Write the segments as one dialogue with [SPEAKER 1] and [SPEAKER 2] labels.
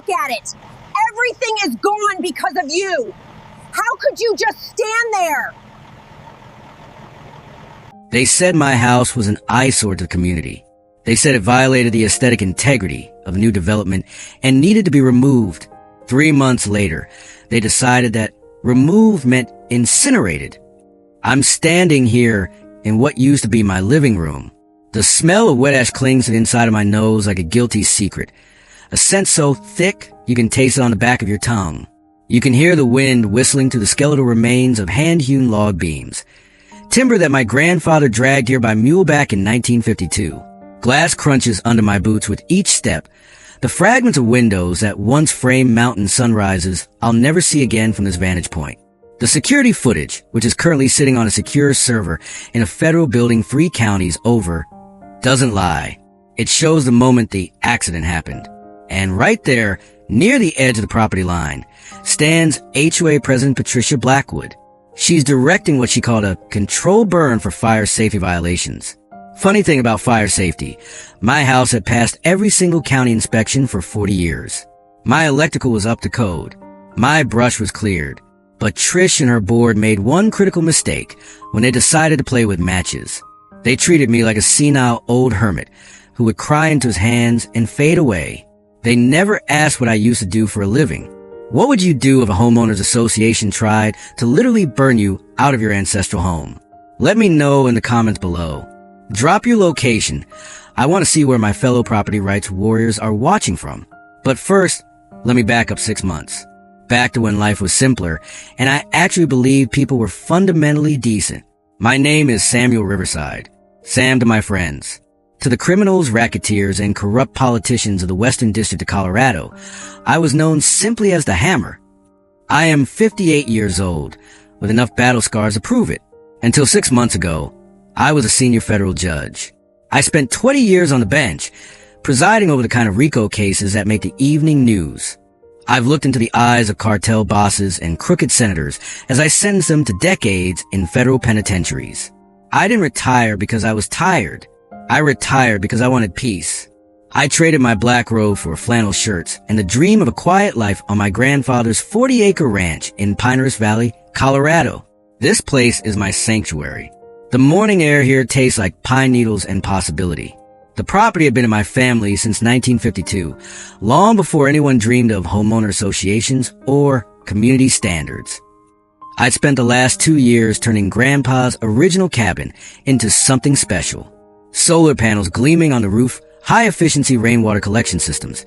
[SPEAKER 1] look at it. Everything is gone because of you. How could you just stand there?
[SPEAKER 2] They said my house was an eyesore to the community. They said it violated the aesthetic integrity of new development and needed to be removed. 3 months later, they decided that removed meant incinerated. I'm standing here in what used to be my living room. The smell of wet ash clings to the inside of my nose like a guilty secret. A scent so thick you can taste it on the back of your tongue. You can hear the wind whistling through the skeletal remains of hand-hewn log beams. Timber that my grandfather dragged here by muleback in 1952. Glass crunches under my boots with each step. The fragments of windows that once framed mountain sunrises I'll never see again from this vantage point. The security footage, which is currently sitting on a secure server in a federal building 3 counties over, doesn't lie. It shows the moment the accident happened. And right there, near the edge of the property line, stands HOA President Patricia Blackwood. She's directing what she called a control burn for fire safety violations. Funny thing about fire safety, my house had passed every single county inspection for 40 years. My electrical was up to code. My brush was cleared. But Trish and her board made one critical mistake when they decided to play with matches. They treated me like a senile old hermit who would cry into his hands and fade away. They never asked what I used to do for a living. What would you do if a homeowners association tried to literally burn you out of your ancestral home? Let me know in the comments below. Drop your location. I want to see where my fellow property rights warriors are watching from. But first, let me back up 6 months. Back to when life was simpler, and I actually believed people were fundamentally decent. My name is Samuel Riverside. Sam to my friends. To the criminals, racketeers, and corrupt politicians of the Western District of Colorado, I was known simply as the Hammer. I am 58 years old, with enough battle scars to prove it. Until 6 months ago, I was a senior federal judge. I spent 20 years on the bench, presiding over the kind of RICO cases that make the evening news. I've looked into the eyes of cartel bosses and crooked senators as I sentenced them to decades in federal penitentiaries. I didn't retire because I was tired. I retired because I wanted peace. I traded my black robe for flannel shirts and the dream of a quiet life on my grandfather's 40-acre ranch in Pinehurst Valley, Colorado. This place is my sanctuary. The morning air here tastes like pine needles and possibility. The property had been in my family since 1952, long before anyone dreamed of homeowner associations or community standards. I'd spent the last 2 years turning Grandpa's original cabin into something special. Solar panels gleaming on the roof, high-efficiency rainwater collection systems,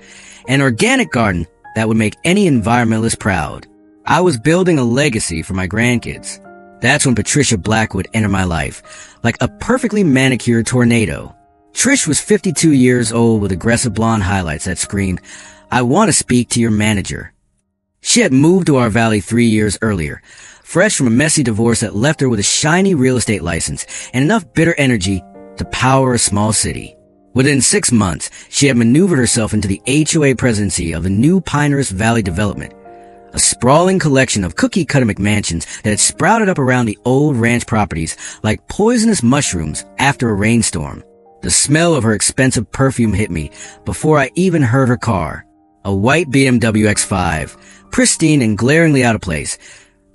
[SPEAKER 2] an organic garden that would make any environmentalist proud. I was building a legacy for my grandkids. That's when Patricia Blackwood entered my life, like a perfectly manicured tornado. Trish was 52 years old with aggressive blonde highlights that screamed, "I want to speak to your manager." She had moved to our valley 3 years earlier, fresh from a messy divorce that left her with a shiny real estate license and enough bitter energy to power a small city. Within 6 months, she had maneuvered herself into the HOA presidency of the new Pinehurst Valley development, a sprawling collection of cookie-cutter McMansions that had sprouted up around the old ranch properties like poisonous mushrooms after a rainstorm. The smell of her expensive perfume hit me before I even heard her car. A white BMW X5, pristine and glaringly out of place,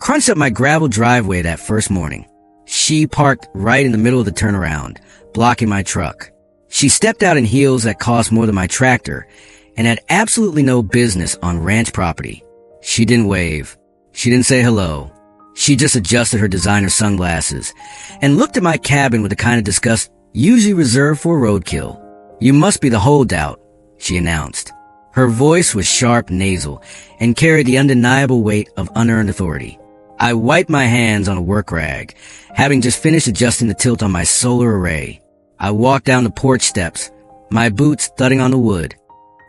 [SPEAKER 2] crunched up my gravel driveway that first morning. She parked right in the middle of the turnaround, blocking my truck. She stepped out in heels that cost more than my tractor and had absolutely no business on ranch property. She didn't wave. She didn't say hello. She just adjusted her designer sunglasses and looked at my cabin with the kind of disgust usually reserved for roadkill. "You must be the holdout," she announced. Her voice was sharp, nasal, and carried the undeniable weight of unearned authority. I wiped my hands on a work rag, having just finished adjusting the tilt on my solar array. I walked down the porch steps, my boots thudding on the wood.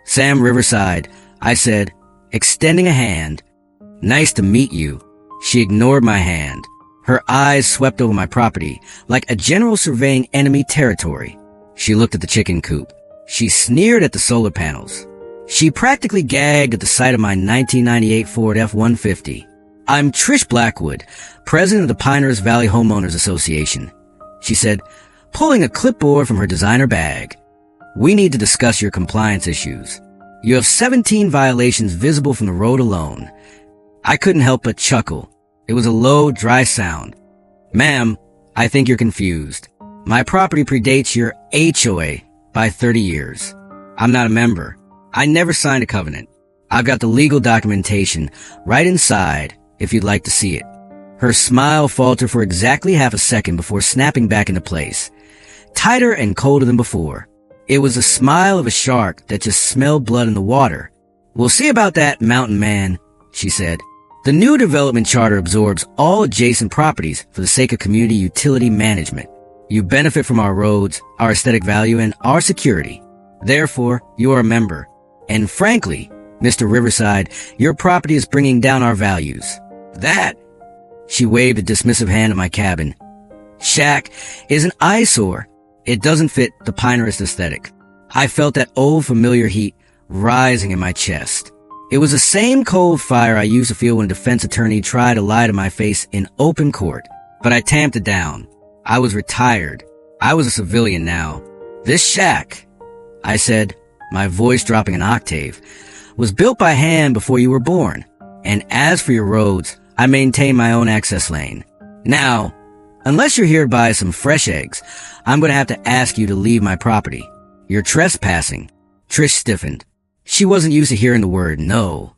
[SPEAKER 2] "Sam Riverside," I said, extending a hand. "Nice to meet you." She ignored my hand. Her eyes swept over my property, like a general surveying enemy territory. She looked at the chicken coop. She sneered at the solar panels. She practically gagged at the sight of my 1998 Ford F-150. "I'm Trish Blackwood, president of the Pinehurst Valley Homeowners Association," she said, pulling a clipboard from her designer bag. "We need to discuss your compliance issues." You have 17 violations visible from the road alone. I couldn't help but chuckle. It was a low, dry sound. Ma'am, I think you're confused. My property predates your HOA by 30 years. I'm not a member. I never signed a covenant. I've got the legal documentation right inside if you'd like to see it. Her smile faltered for exactly half a second before snapping back into place, tighter and colder than before. It was the smile of a shark that just smelled blood in the water. We'll see about that, mountain man, she said. The new development charter absorbs all adjacent properties for the sake of community utility management. You benefit from our roads, our aesthetic value, and our security. Therefore, you are a member. And frankly, Mr. Riverside, your property is bringing down our values. That, she waved a dismissive hand at my cabin, shack is an eyesore. It doesn't fit the Pinterest aesthetic. I felt that old familiar heat rising in my chest. It was the same cold fire I used to feel when a defense attorney tried to lie to my face in open court. But I tamped it down. I was retired. I was a civilian now. This shack, I said, my voice dropping an octave, was built by hand before you were born. And as for your roads, I maintain my own access lane. Now, unless you're here to buy some fresh eggs, I'm going to have to ask you to leave my property. You're trespassing. Trish stiffened. She wasn't used to hearing the word no.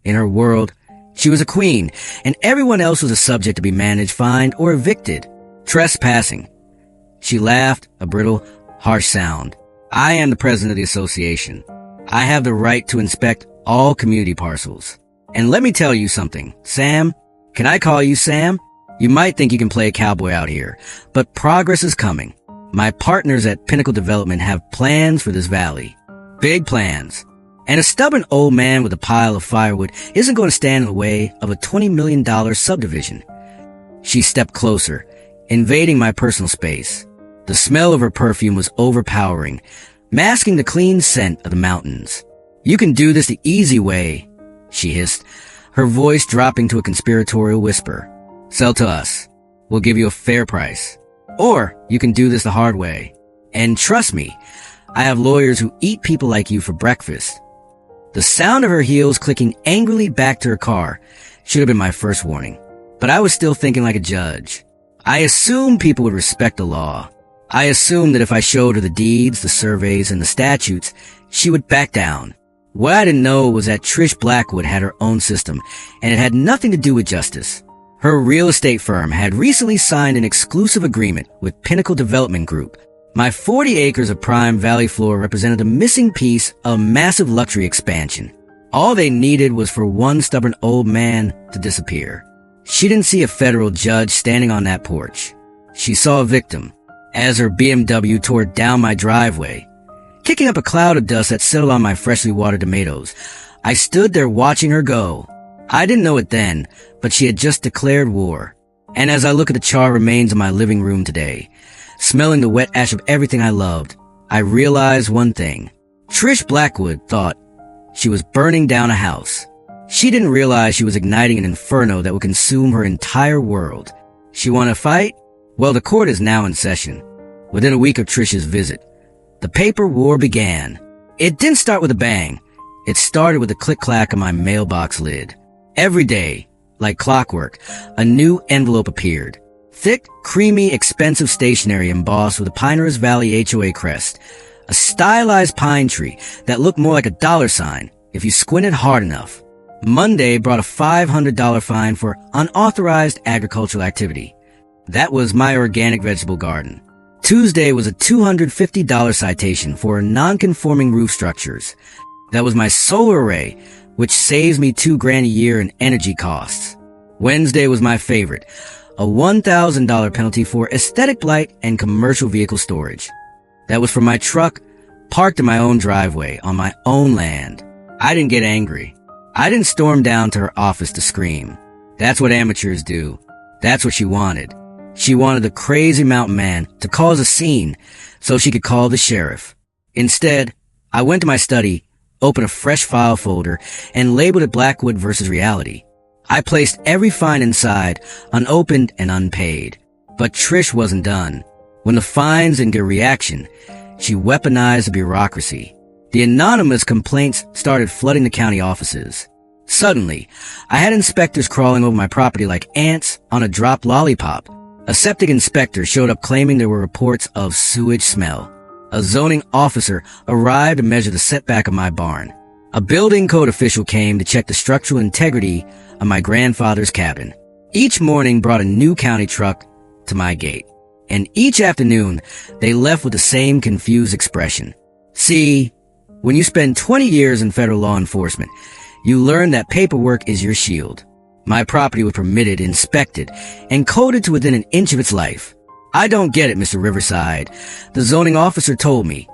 [SPEAKER 2] In her world, she was a queen, and everyone else was a subject to be managed, fined, or evicted. Trespassing. She laughed, a brittle, harsh sound. I am the president of the association. I have the right to inspect all community parcels. And let me tell you something, Sam. Can I call you Sam? You might think you can play cowboy out here, but progress is coming. My partners at Pinnacle Development have plans for this valley. Big plans. And a stubborn old man with a pile of firewood isn't going to stand in the way of a $20 million subdivision. She stepped closer, invading my personal space. The smell of her perfume was overpowering, masking the clean scent of the mountains. You can do this the easy way, she hissed, her voice dropping to a conspiratorial whisper. Sell to us. We'll give you a fair price. Or you can do this the hard way. And trust me, I have lawyers who eat people like you for breakfast. The sound of her heels clicking angrily back to her car should have been my first warning. But I was still thinking like a judge. I assumed people would respect the law. I assumed that if I showed her the deeds, the surveys, and the statutes, she would back down. What I didn't know was that Trish Blackwood had her own system, and it had nothing to do with justice. Her real estate firm had recently signed an exclusive agreement with Pinnacle Development Group. My 40 acres of prime valley floor represented a missing piece of massive luxury expansion. All they needed was for one stubborn old man to disappear. She didn't see a federal judge standing on that porch. She saw a victim as her BMW tore down my driveway, kicking up a cloud of dust that settled on my freshly watered tomatoes. I stood there watching her go. I didn't know it then, but she had just declared war. And as I look at the charred remains of my living room today, smelling the wet ash of everything I loved, I realized one thing. Trish Blackwood thought she was burning down a house. She didn't realize she was igniting an inferno that would consume her entire world. She want to fight? Well, the court is now in session. Within a week of Trish's visit, the paper war began. It didn't start with a bang. It started with a click-clack of my mailbox lid. Every day, like clockwork, a new envelope appeared. Thick, creamy, expensive stationery embossed with a Pinterest Valley HOA crest. A stylized pine tree that looked more like a dollar sign if you squinted hard enough. Monday brought a $500 fine for unauthorized agricultural activity. That was my organic vegetable garden. Tuesday was a $250 citation for non-conforming roof structures. That was my solar array, which saves me $2,000 a year in energy costs. Wednesday was my favorite, a $1,000 penalty for aesthetic blight and commercial vehicle storage. That was for my truck, parked in my own driveway, on my own land. I didn't get angry. I didn't storm down to her office to scream. That's what amateurs do. That's what she wanted. She wanted the crazy mountain man to cause a scene so she could call the sheriff. Instead, I went to my study, opened a fresh file folder, and labeled it Blackwood versus Reality. I placed every fine inside, unopened and unpaid. But Trish wasn't done. When the fines didn't get a reaction, she weaponized the bureaucracy. The anonymous complaints started flooding the county offices. Suddenly, I had inspectors crawling over my property like ants on a dropped lollipop. A septic inspector showed up claiming there were reports of sewage smell. A zoning officer arrived to measure the setback of my barn. A building code official came to check the structural integrity of my grandfather's cabin. Each morning brought a new county truck to my gate, and each afternoon they left with the same confused expression. See, when you spend 20 years in federal law enforcement, you learn that paperwork is your shield. My property was permitted, inspected, and coded to within an inch of its life. I don't get it, Mr. Riverside, the zoning officer told me,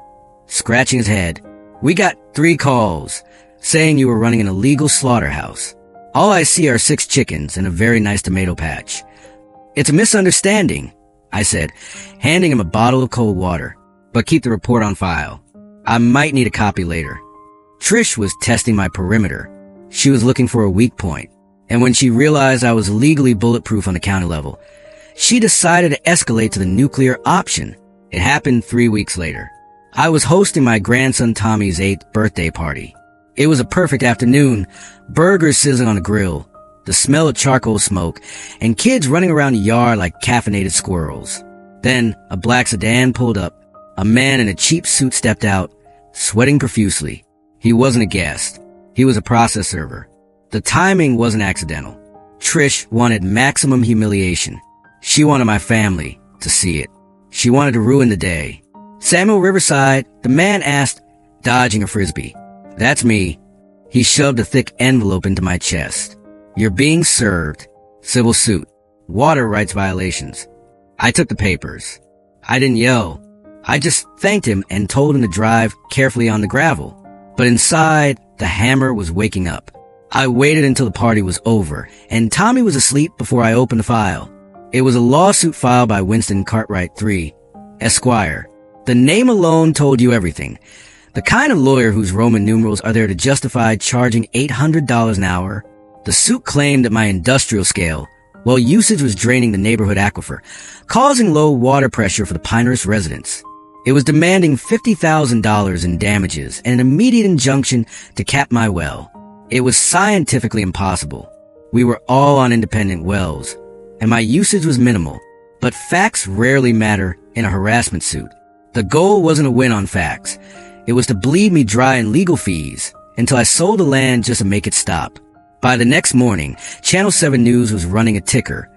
[SPEAKER 2] scratching his head. We got 3 calls saying you were running an illegal slaughterhouse. All I see are 6 chickens and a very nice tomato patch. It's a misunderstanding, I said, handing him a bottle of cold water. But keep the report on file. I might need a copy later. Trish was testing my perimeter. She was looking for a weak point. And when she realized I was legally bulletproof on the county level, she decided to escalate to the nuclear option. It happened 3 weeks later. I was hosting my grandson Tommy's 8th birthday party. It was a perfect afternoon, burgers sizzling on the grill, the smell of charcoal smoke, and kids running around the yard like caffeinated squirrels. Then a black sedan pulled up. A man in a cheap suit stepped out, sweating profusely. He wasn't a guest. He was a process server. The timing wasn't accidental. Trish wanted maximum humiliation. She wanted my family to see it. She wanted to ruin the day. Samuel Riverside, the man asked, dodging a frisbee. That's me. He shoved a thick envelope into my chest. You're being served. Civil suit. Water rights violations. I took the papers. I didn't yell. I just thanked him and told him to drive carefully on the gravel. But inside, the hammer was waking up. I waited until the party was over, and Tommy was asleep before I opened the file. It was a lawsuit filed by Winston Cartwright III, Esquire. The name alone told you everything. The kind of lawyer whose Roman numerals are there to justify charging $800 an hour. The suit claimed that my industrial scale, while usage was draining the neighborhood aquifer, causing low water pressure for the Pinehurst residents. It was demanding $50,000 in damages and an immediate injunction to cap my well. It was scientifically impossible. We were all on independent wells, and my usage was minimal. But facts rarely matter in a harassment suit. The goal wasn't a win on facts. It was to bleed me dry in legal fees until I sold the land just to make it stop. By the next morning, Channel 7 News was running a ticker.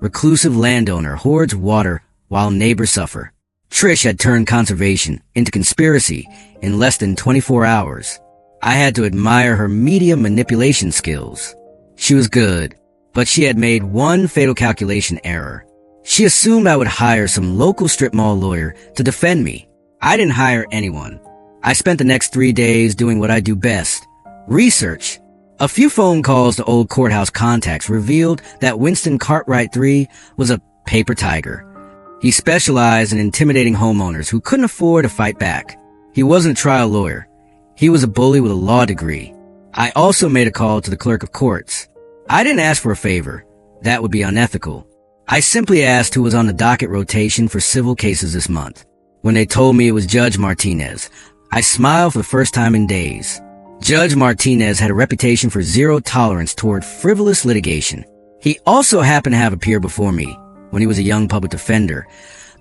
[SPEAKER 2] Reclusive landowner hoards water while neighbors suffer. Trish had turned conservation into conspiracy in less than 24 hours. I had to admire her media manipulation skills. She was good, but she had made one fatal calculation error. She assumed I would hire some local strip mall lawyer to defend me. I didn't hire anyone. I spent the next 3 days doing what I do best, research. A few phone calls to old courthouse contacts revealed that Winston Cartwright III was a paper tiger. He specialized in intimidating homeowners who couldn't afford to fight back. He wasn't a trial lawyer. He was a bully with a law degree. I also made a call to the clerk of courts. I didn't ask for a favor. That would be unethical. I simply asked who was on the docket rotation for civil cases this month. When they told me it was Judge Martinez, I smiled for the first time in days. Judge Martinez had a reputation for zero tolerance toward frivolous litigation. He also happened to have appeared before me when he was a young public defender,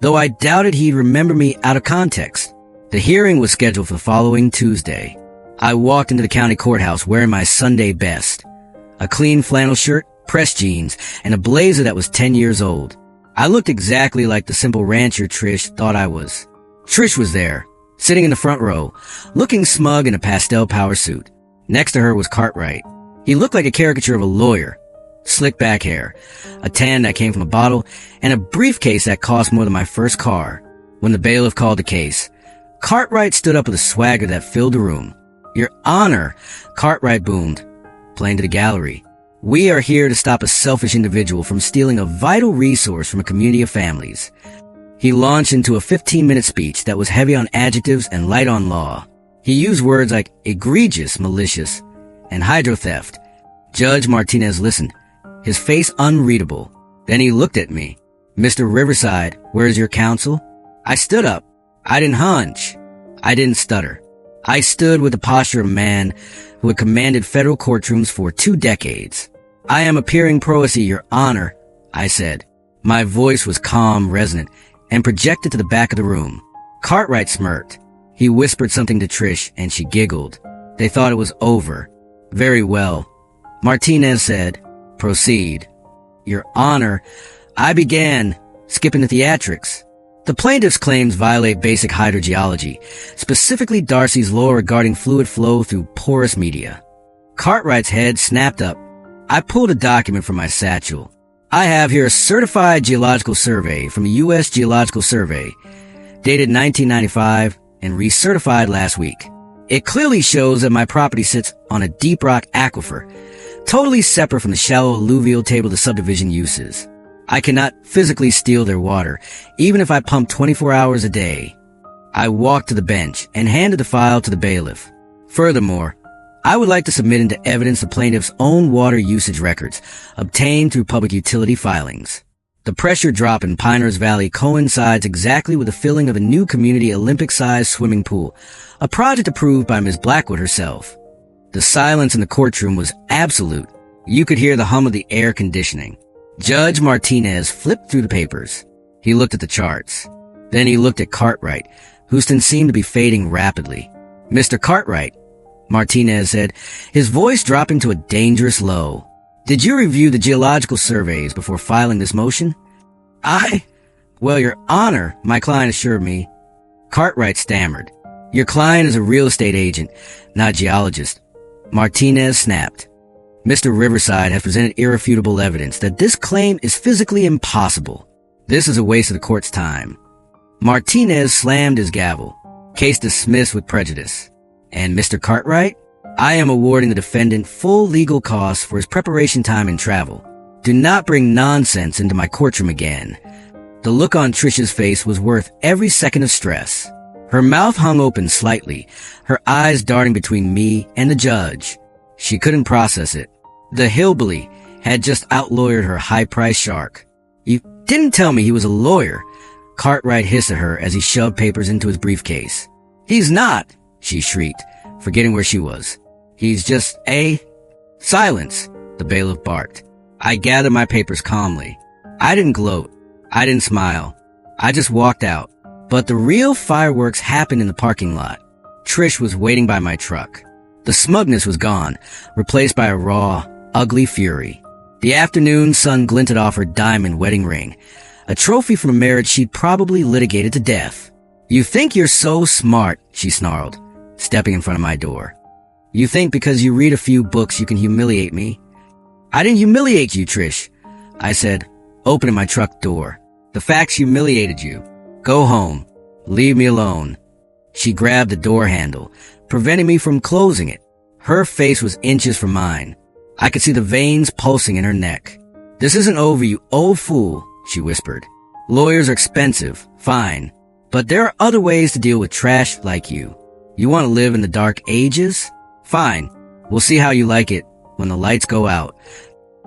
[SPEAKER 2] though I doubted he'd remember me out of context. The hearing was scheduled for the following Tuesday. I walked into the county courthouse wearing my Sunday best, a clean flannel shirt, pressed jeans, and a blazer that was 10 years old. I looked exactly like the simple rancher Trish thought I was. Trish was there, sitting in the front row, looking smug in a pastel power suit. Next to her was Cartwright. He looked like a caricature of a lawyer. Slick back hair, a tan that came from a bottle, and a briefcase that cost more than my first car. When the bailiff called the case, Cartwright stood up with a swagger that filled the room. Your Honor, Cartwright boomed, playing to the gallery. We are here to stop a selfish individual from stealing a vital resource from a community of families. He launched into a 15-minute speech that was heavy on adjectives and light on law. He used words like egregious, malicious, and hydrotheft. Judge Martinez listened, his face unreadable. Then he looked at me. Mr. Riverside, where's your counsel? I stood up. I didn't hunch. I didn't stutter. I stood with the posture of a man who had commanded federal courtrooms for 2 decades. "I am appearing pro se, Your Honor," I said. My voice was calm, resonant, and projected to the back of the room. Cartwright smirked. He whispered something to Trish, and she giggled. They thought it was over. "Very well." Martinez said, "Proceed." "Your Honor," I began, skipping the theatrics. The plaintiff's claims violate basic hydrogeology, specifically Darcy's law regarding fluid flow through porous media. Cartwright's head snapped up. I pulled a document from my satchel. I have here a certified geological survey from the U.S. Geological Survey, dated 1995 and recertified last week. It clearly shows that my property sits on a deep rock aquifer, totally separate from the shallow alluvial table the subdivision uses. I cannot physically steal their water, even if I pump 24 hours a day. I walked to the bench and handed the file to the bailiff. Furthermore, I would like to submit into evidence the plaintiff's own water usage records, obtained through public utility filings. The pressure drop in Pinehurst Valley coincides exactly with the filling of a new community Olympic-sized swimming pool, a project approved by Ms. Blackwood herself. The silence in the courtroom was absolute. You could hear the hum of the air conditioning. Judge Martinez flipped through the papers. He looked at the charts. Then he looked at Cartwright, whose seemed to be fading rapidly. "Mr. Cartwright," Martinez said, his voice dropping to a dangerous low. "Did you review the geological surveys before filing this motion?" Well, Your Honor," my client assured me. Cartwright stammered. "Your client is a real estate agent, not a geologist." Martinez snapped. "Mr. Riverside has presented irrefutable evidence that this claim is physically impossible. This is a waste of the court's time." Martinez slammed his gavel. "Case dismissed with prejudice." "And Mr. Cartwright? I am awarding the defendant full legal costs for his preparation time and travel. Do not bring nonsense into my courtroom again." The look on Trish's face was worth every second of stress. Her mouth hung open slightly, her eyes darting between me and the judge. She couldn't process it. The hillbilly had just outlawyered her high-priced shark. "You didn't tell me he was a lawyer," Cartwright hissed at her as he shoved papers into his briefcase. "He's not," she shrieked, forgetting where she was. "He's just a—" "Silence," the bailiff barked. I gathered my papers calmly. I didn't gloat. I didn't smile. I just walked out. But the real fireworks happened in the parking lot. Trish was waiting by my truck. The smugness was gone, replaced by a raw, ugly fury. The afternoon sun glinted off her diamond wedding ring, a trophy from a marriage she'd probably litigated to death. "You think you're so smart," she snarled, stepping in front of my door. "You think because you read a few books you can humiliate me?" "I didn't humiliate you, Trish," I said, opening my truck door. "The facts humiliated you. Go home. Leave me alone." She grabbed the door handle, preventing me from closing it. Her face was inches from mine. I could see the veins pulsing in her neck. "This isn't over, you old fool," she whispered. "Lawyers are expensive, fine. But there are other ways to deal with trash like you. You want to live in the dark ages? Fine. We'll see how you like it when the lights go out."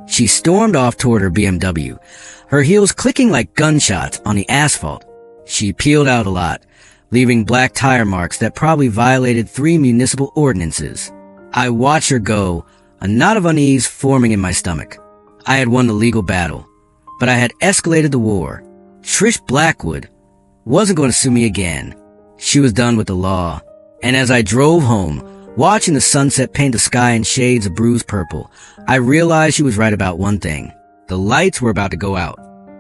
[SPEAKER 2] She stormed off toward her BMW, her heels clicking like gunshots on the asphalt. She peeled out a lot, leaving black tire marks that probably violated 3 municipal ordinances. I watched her go, a knot of unease forming in my stomach. I had won the legal battle, but I had escalated the war. Trish Blackwood wasn't going to sue me again. She was done with the law. And as I drove home, watching the sunset paint the sky in shades of bruised purple, I realized she was right about one thing. The lights were about to go out.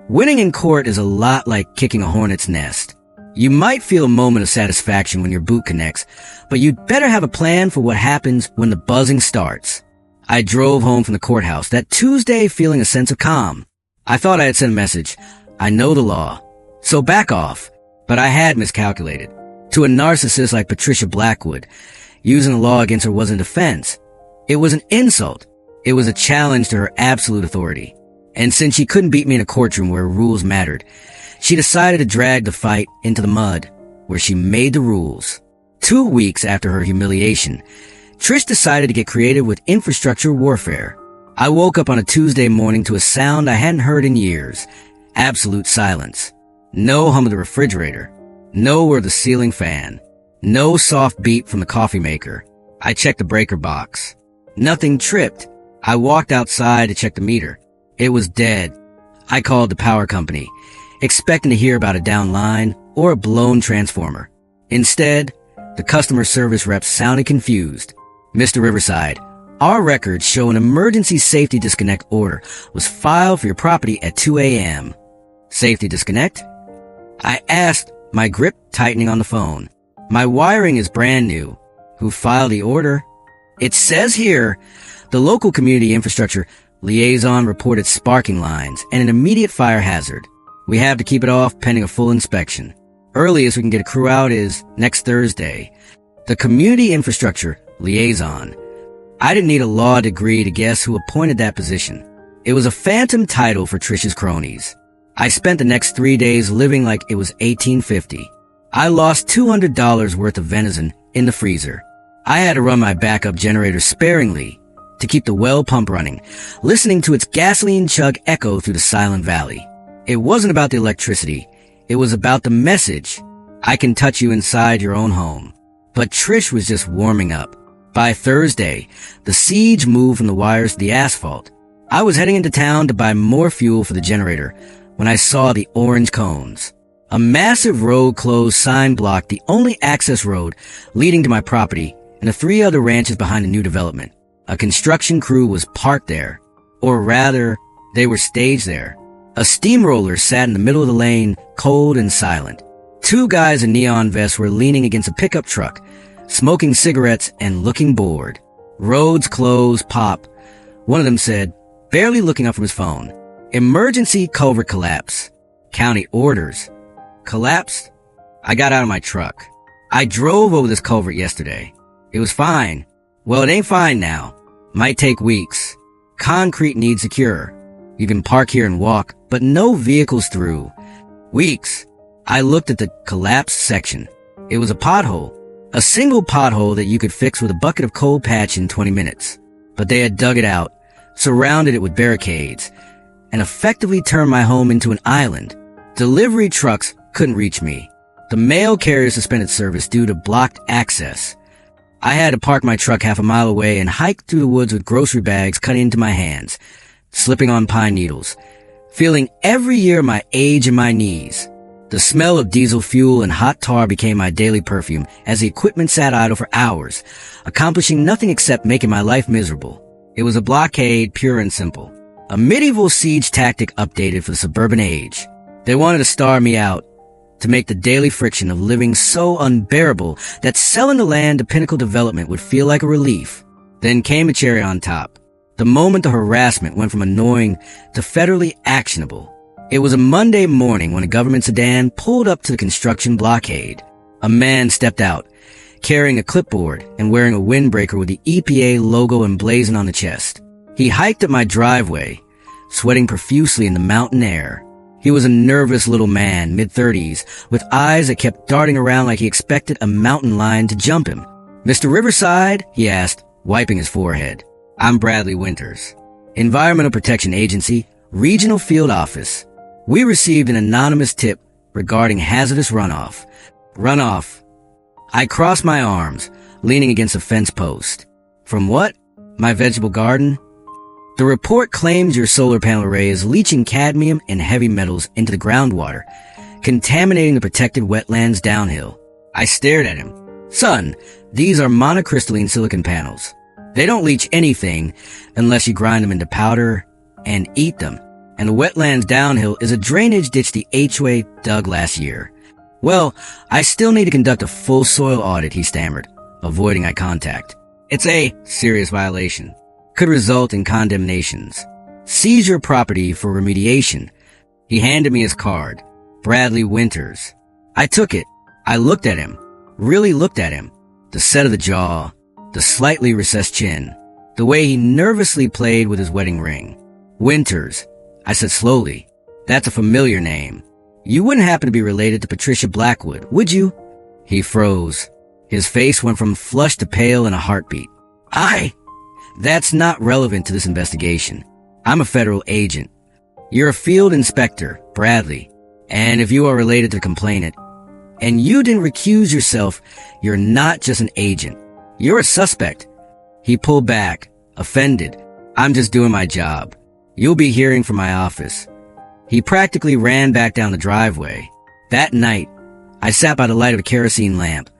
[SPEAKER 2] Winning in court is a lot like kicking a hornet's nest. You might feel a moment of satisfaction when your boot connects, but you'd better have a plan for what happens when the buzzing starts. I drove home from the courthouse that Tuesday feeling a sense of calm. I thought I had sent a message. I know the law, so back off. But I had miscalculated. To a narcissist like Patricia Blackwood, using the law against her wasn't a defense. It was an insult. It was a challenge to her absolute authority. And since she couldn't beat me in a courtroom where rules mattered, she decided to drag the fight into the mud, where she made the rules. 2 weeks after her humiliation, Trish decided to get creative with infrastructure warfare. I woke up on a Tuesday morning to a sound I hadn't heard in years. Absolute silence. No hum of the refrigerator. No whir of the ceiling fan. No soft beep from the coffee maker. I checked the breaker box. Nothing tripped. I walked outside to check the meter. It was dead. I called the power company, expecting to hear about a down line or a blown transformer. Instead, the customer service rep sounded confused. Mr. Riverside, our records show an emergency safety disconnect order was filed for your property at 2 a.m. Safety disconnect? I asked, my grip tightening on the phone. My wiring is brand new. Who filed the order? It says here, the local community infrastructure liaison reported sparking lines and an immediate fire hazard. We have to keep it off pending a full inspection. Earliest we can get a crew out is next Thursday. The community infrastructure liaison. I didn't need a law degree to guess who appointed that position. It was a phantom title for Trish's cronies. I spent the next 3 days living like it was 1850. I lost $200 worth of venison in the freezer. I had to run my backup generator sparingly to keep the well pump running, listening to its gasoline chug echo through the silent valley. It wasn't about the electricity. It was about the message. I can touch you inside your own home. But Trish was just warming up. By Thursday, the siege moved from the wires to the asphalt. I was heading into town to buy more fuel for the generator when I saw the orange cones. A massive road closed sign blocked the only access road leading to my property and the 3 other ranches behind the new development. A construction crew was parked there. Or rather, they were staged there. A steamroller sat in the middle of the lane, cold and silent. 2 guys in neon vests were leaning against a pickup truck, smoking cigarettes and looking bored. Roads close, pop. One of them said, barely looking up from his phone, emergency culvert collapse. County orders. Collapsed? I got out of my truck. I drove over this culvert yesterday. It was fine. Well, it ain't fine now. Might take weeks. Concrete needs a cure. You can park here and walk, but no vehicles through. Weeks. I looked at the collapsed section. It was a pothole. A single pothole that you could fix with a bucket of cold patch in 20 minutes. But they had dug it out, surrounded it with barricades, and effectively turned my home into an island. Delivery trucks couldn't reach me. The mail carrier suspended service due to blocked access. I had to park my truck half a mile away and hike through the woods with grocery bags cut into my hands, slipping on pine needles, feeling every year my age in my knees. The smell of diesel fuel and hot tar became my daily perfume as the equipment sat idle for hours, accomplishing nothing except making my life miserable. It was a blockade, pure and simple. A medieval siege tactic updated for the suburban age. They wanted to starve me out, to make the daily friction of living so unbearable that selling the land to Pinnacle Development would feel like a relief. Then came a cherry on top. The moment the harassment went from annoying to federally actionable. It was a Monday morning when a government sedan pulled up to the construction blockade. A man stepped out, carrying a clipboard and wearing a windbreaker with the EPA logo emblazoned on the chest. He hiked up my driveway, sweating profusely in the mountain air. He was a nervous little man, mid-30s, with eyes that kept darting around like he expected a mountain lion to jump him. Mr. Riverside? He asked, wiping his forehead. I'm Bradley Winters. Environmental Protection Agency, Regional Field Office. We received an anonymous tip regarding hazardous runoff. Runoff. I crossed my arms, leaning against a fence post. From what? My vegetable garden? The report claims your solar panel array is leaching cadmium and heavy metals into the groundwater, contaminating the protected wetlands downhill. I stared at him. Son, these are monocrystalline silicon panels. They don't leach anything unless you grind them into powder and eat them. And the wetlands downhill is a drainage ditch the HOA dug last year. Well, I still need to conduct a full soil audit, he stammered, avoiding eye contact. It's a serious violation. Could result in condemnations. Seize your property for remediation. He handed me his card. Bradley Winters. I took it. I looked at him. Really looked at him. The set of the jaw. The slightly recessed chin. The way he nervously played with his wedding ring. Winters. I said slowly. That's a familiar name. You wouldn't happen to be related to Patricia Blackwood, would you? He froze. His face went from flush to pale in a heartbeat. That's not relevant to this investigation. I'm a federal agent. You're a field inspector, Bradley. And if you are related to the complainant, and you didn't recuse yourself, you're not just an agent. You're a suspect. He pulled back, offended. I'm just doing my job. You'll be hearing from my office. He practically ran back down the driveway. That night, I sat by the light of a kerosene lamp.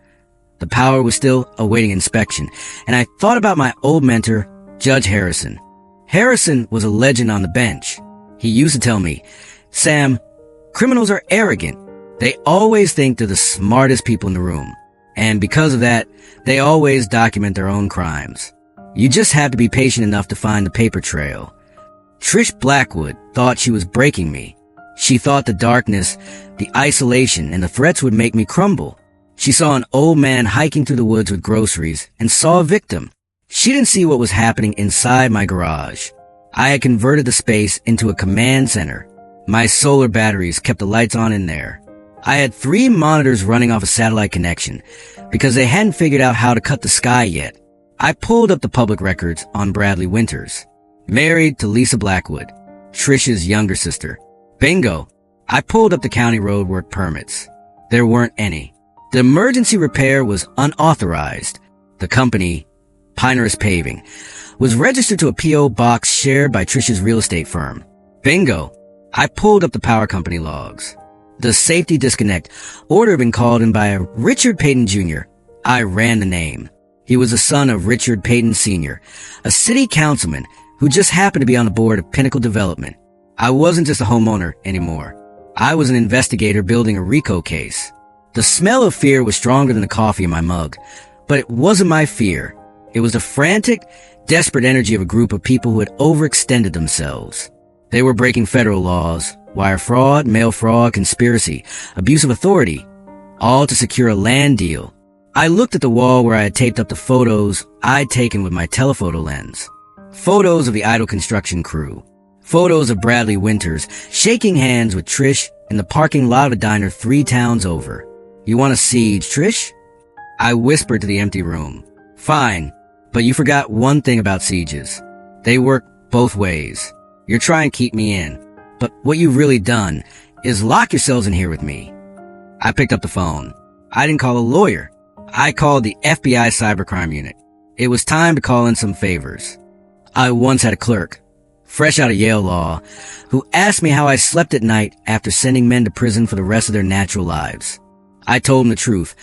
[SPEAKER 2] The power was still awaiting inspection, and I thought about my old mentor, Judge Harrison. Harrison was a legend on the bench. He used to tell me, Sam, criminals are arrogant. They always think they're the smartest people in the room. And because of that, they always document their own crimes. You just have to be patient enough to find the paper trail. Trish Blackwood thought she was breaking me. She thought the darkness, the isolation, and the threats would make me crumble. She saw an old man hiking through the woods with groceries and saw a victim. She didn't see what was happening inside my garage. I had converted the space into a command center. My solar batteries kept the lights on in there. I had 3 monitors running off a satellite connection because they hadn't figured out how to cut the sky yet. I pulled up the public records on Bradley Winters. Married to Lisa Blackwood, Trish's younger sister. Bingo. I pulled up the county road work permits. There weren't any. The emergency repair was unauthorized. The company, Pinehurst Paving, was registered to a P.O. box shared by Trish's real estate firm. Bingo. I pulled up the power company logs. The safety disconnect order had been called in by a Richard Payton Jr. I ran the name. He was the son of Richard Payton Sr., a city councilman who just happened to be on the board of Pinnacle Development. I wasn't just a homeowner anymore. I was an investigator building a RICO case. The smell of fear was stronger than the coffee in my mug, but it wasn't my fear. It was the frantic, desperate energy of a group of people who had overextended themselves. They were breaking federal laws, wire fraud, mail fraud, conspiracy, abuse of authority, all to secure a land deal. I looked at the wall where I had taped up the photos I'd taken with my telephoto lens. Photos of the idle construction crew. Photos of Bradley Winters shaking hands with Trish in the parking lot of a diner 3 towns over. You want a siege, Trish? I whispered to the empty room. Fine, but you forgot one thing about sieges. They work both ways. You're trying to keep me in, but what you've really done is lock yourselves in here with me. I picked up the phone. I didn't call a lawyer. I called the FBI cybercrime unit. It was time to call in some favors. I once had a clerk, fresh out of Yale Law, who asked me how I slept at night after sending men to prison for the rest of their natural lives. I told him the truth.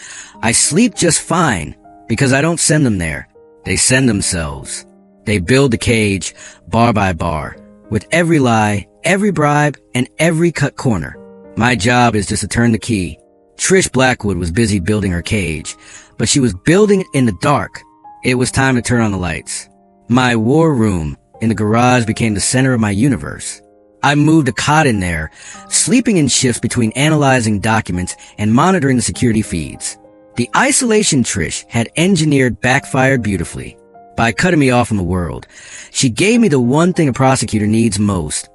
[SPEAKER 2] I sleep just fine because I don't send them there. They send themselves. They build the cage, bar by bar, with every lie, every bribe, and every cut corner. My job is just to turn the key. Trish Blackwood was busy building her cage, but she was building it in the dark. It was time to turn on the lights. My war room in the garage became the center of my universe. I moved a cot in there, sleeping in shifts between analyzing documents and monitoring the security feeds. The isolation Trish had engineered backfired beautifully. By cutting me off from the world, she gave me the one thing a prosecutor needs most: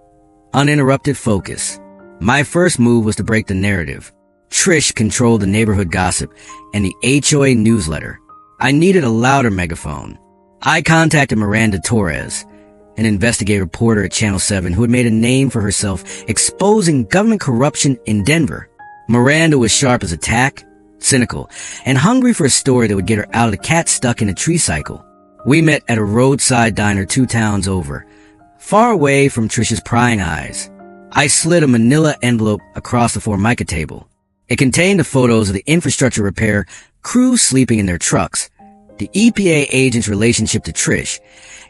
[SPEAKER 2] uninterrupted focus. My first move was to break the narrative. Trish controlled the neighborhood gossip and the HOA newsletter. I needed a louder megaphone. I contacted Miranda Torres, an investigative reporter at Channel 7 who had made a name for herself exposing government corruption in Denver. Miranda was sharp as a tack, cynical, and hungry for a story that would get her out of the cat stuck in a tree cycle. We met at a roadside diner 2 towns over, far away from Trish's prying eyes. I slid a manila envelope across the Formica table. It contained the photos of the infrastructure repair crew sleeping in their trucks, the EPA agent's relationship to Trish,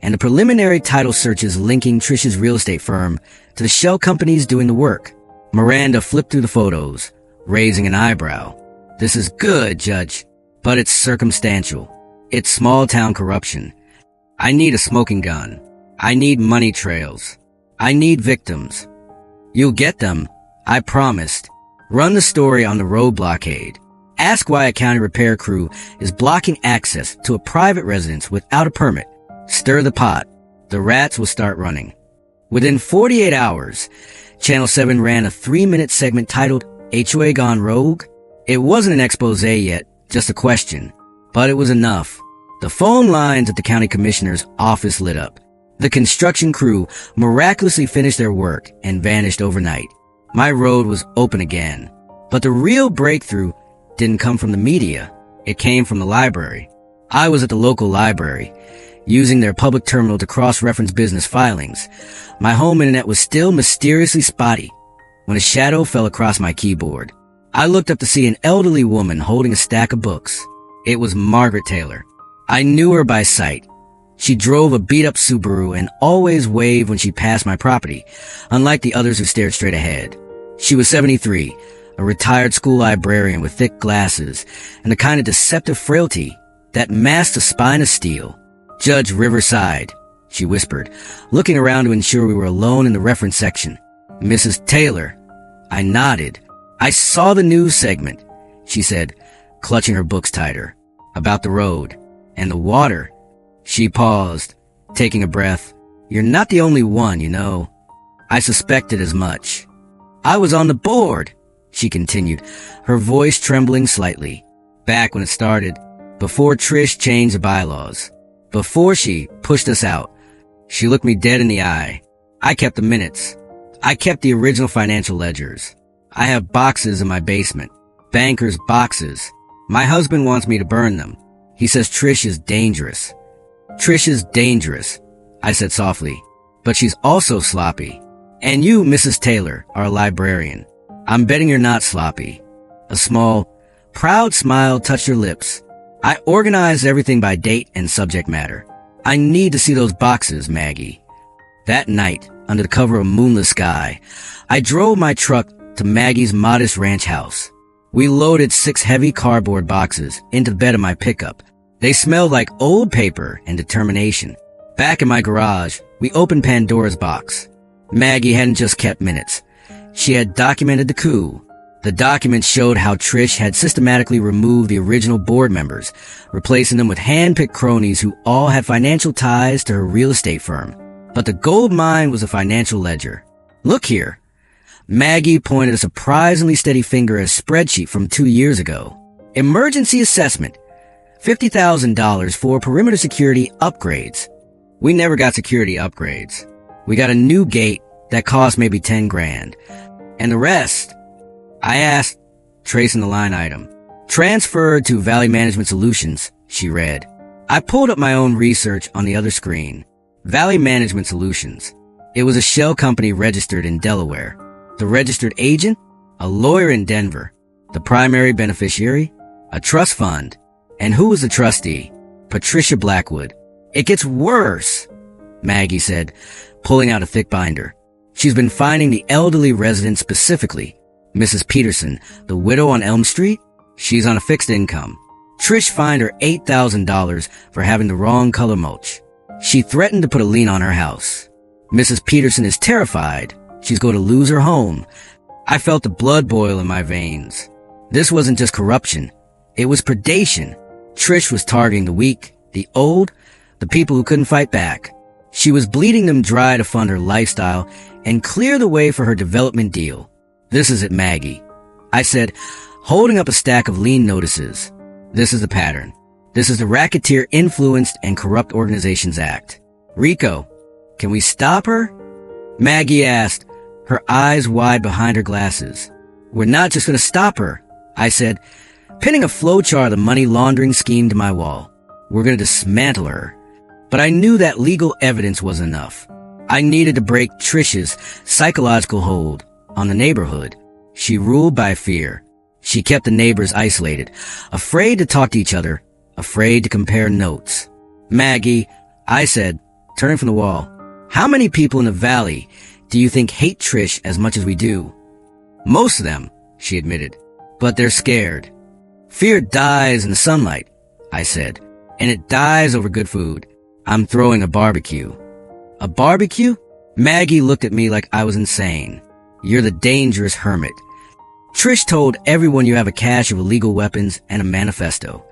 [SPEAKER 2] and the preliminary title searches linking Trish's real estate firm to the shell companies doing the work. Miranda flipped through the photos, raising an eyebrow. This is good, Judge, but it's circumstantial. It's small-town corruption. I need a smoking gun. I need money trails. I need victims. You'll get them, I promised. Run the story on the road blockade. Ask why a county repair crew is blocking access to a private residence without a permit. Stir the pot. The rats will start running. Within 48 hours, Channel 7 ran a 3-minute segment titled HOA Gone Rogue. It wasn't an expose yet, just a question. But it was enough. The phone lines at the county commissioner's office lit up. The construction crew miraculously finished their work and vanished overnight. My road was open again. But the real breakthrough didn't come from the media. It came from the library. I was at the local library, using their public terminal to cross-reference business filings. My home internet was still mysteriously spotty when a shadow fell across my keyboard. I looked up to see an elderly woman holding a stack of books. It was Margaret Taylor. I knew her by sight. She drove a beat-up Subaru and always waved when she passed my property, unlike the others who stared straight ahead. She was 73, a retired school librarian with thick glasses and the kind of deceptive frailty that masked a spine of steel. "Judge Riverside," she whispered, looking around to ensure we were alone in the reference section. "Mrs. Taylor." I nodded. "I saw the news segment," she said, clutching her books tighter. "About the road. And the water." She paused, taking a breath. "You're not the only one, you know." I suspected as much. "I was on the board," she continued, her voice trembling slightly. "Back when it started, before Trish changed the bylaws. Before she pushed us out." She looked me dead in the eye. "I kept the minutes. I kept the original financial ledgers. I have boxes in my basement. Bankers' boxes. My husband wants me to burn them. He says Trish is dangerous." "Trish is dangerous," I said softly, "but she's also sloppy. And you, Mrs. Taylor, are a librarian. I'm betting you're not sloppy." A small, proud smile touched her lips. "I organized everything by date and subject matter. I need to see those boxes, Maggie." That night, under the cover of a moonless sky, I drove my truck to Maggie's modest ranch house. We loaded 6 heavy cardboard boxes into the bed of my pickup. They smelled like old paper and determination. Back in my garage, we opened Pandora's box. Maggie hadn't just kept minutes. She had documented the coup. The documents showed how Trish had systematically removed the original board members, replacing them with hand-picked cronies who all had financial ties to her real estate firm. But the gold mine was a financial ledger. "Look here." Maggie pointed a surprisingly steady finger at a spreadsheet from 2 years ago. "Emergency assessment. $50,000 for perimeter security upgrades." We never got security upgrades. We got a new gate that cost maybe 10 grand. And the rest, I asked, tracing the line item. "Transferred to Valley Management Solutions," she read. I pulled up my own research on the other screen. Valley Management Solutions. It was a shell company registered in Delaware. The registered agent? A lawyer in Denver. The primary beneficiary? A trust fund. And who was the trustee? Patricia Blackwood. "It gets worse," Maggie said, pulling out a thick binder. "She's been finding the elderly residents specifically. Mrs. Peterson, the widow on Elm Street, she's on a fixed income. Trish fined her $8,000 for having the wrong color mulch. She threatened to put a lien on her house. Mrs. Peterson is terrified. She's going to lose her home." I felt the blood boil in my veins. This wasn't just corruption. It was predation. Trish was targeting the weak, the old, the people who couldn't fight back. She was bleeding them dry to fund her lifestyle and clear the way for her development deal. "This is it, Maggie," I said, holding up a stack of lien notices. "This is the pattern. This is the Racketeer Influenced and Corrupt Organizations Act. Rico, can we stop her?" Maggie asked, her eyes wide behind her glasses. "We're not just going to stop her," I said, pinning a flowchart of the money laundering scheme to my wall. "We're going to dismantle her." But I knew that legal evidence was enough. I needed to break Trish's psychological hold on the neighborhood. She ruled by fear. She kept the neighbors isolated, afraid to talk to each other, afraid to compare notes. "Maggie," I said, turning from the wall, "how many people in the valley do you think hate Trish as much as we do?" "Most of them," she admitted, "but they're scared." "Fear dies in the sunlight," I said, "and it dies over good food. I'm throwing a barbecue." "A barbecue?" Maggie looked at me like I was insane. "You're the dangerous hermit. Trish told everyone you have a cache of illegal weapons and a manifesto."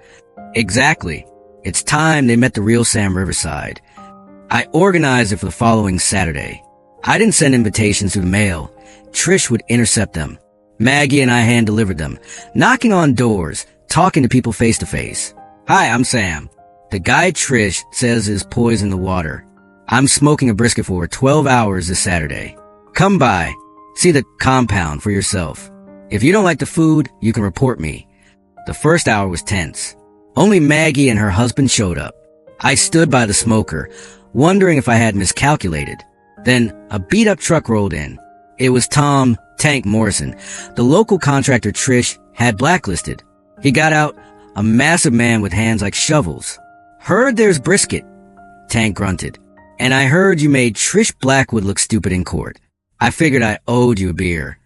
[SPEAKER 2] "Exactly. It's time they met the real Sam Riverside." I organized it for the following Saturday. I didn't send invitations through the mail. Trish would intercept them. Maggie and I hand-delivered them, knocking on doors, talking to people face to face. "Hi, I'm Sam. The guy Trish says is poison the water. I'm smoking a brisket for 12 hours this Saturday. Come by. See the compound for yourself. If you don't like the food, you can report me." The first hour was tense. Only Maggie and her husband showed up. I stood by the smoker, wondering if I had miscalculated. Then a beat-up truck rolled in. It was Tom Tank Morrison, the local contractor Trish had blacklisted. He got out, a massive man with hands like shovels. "Heard there's brisket," Tank grunted. "And I heard you made Trish Blackwood look stupid in court. I figured I owed you a beer."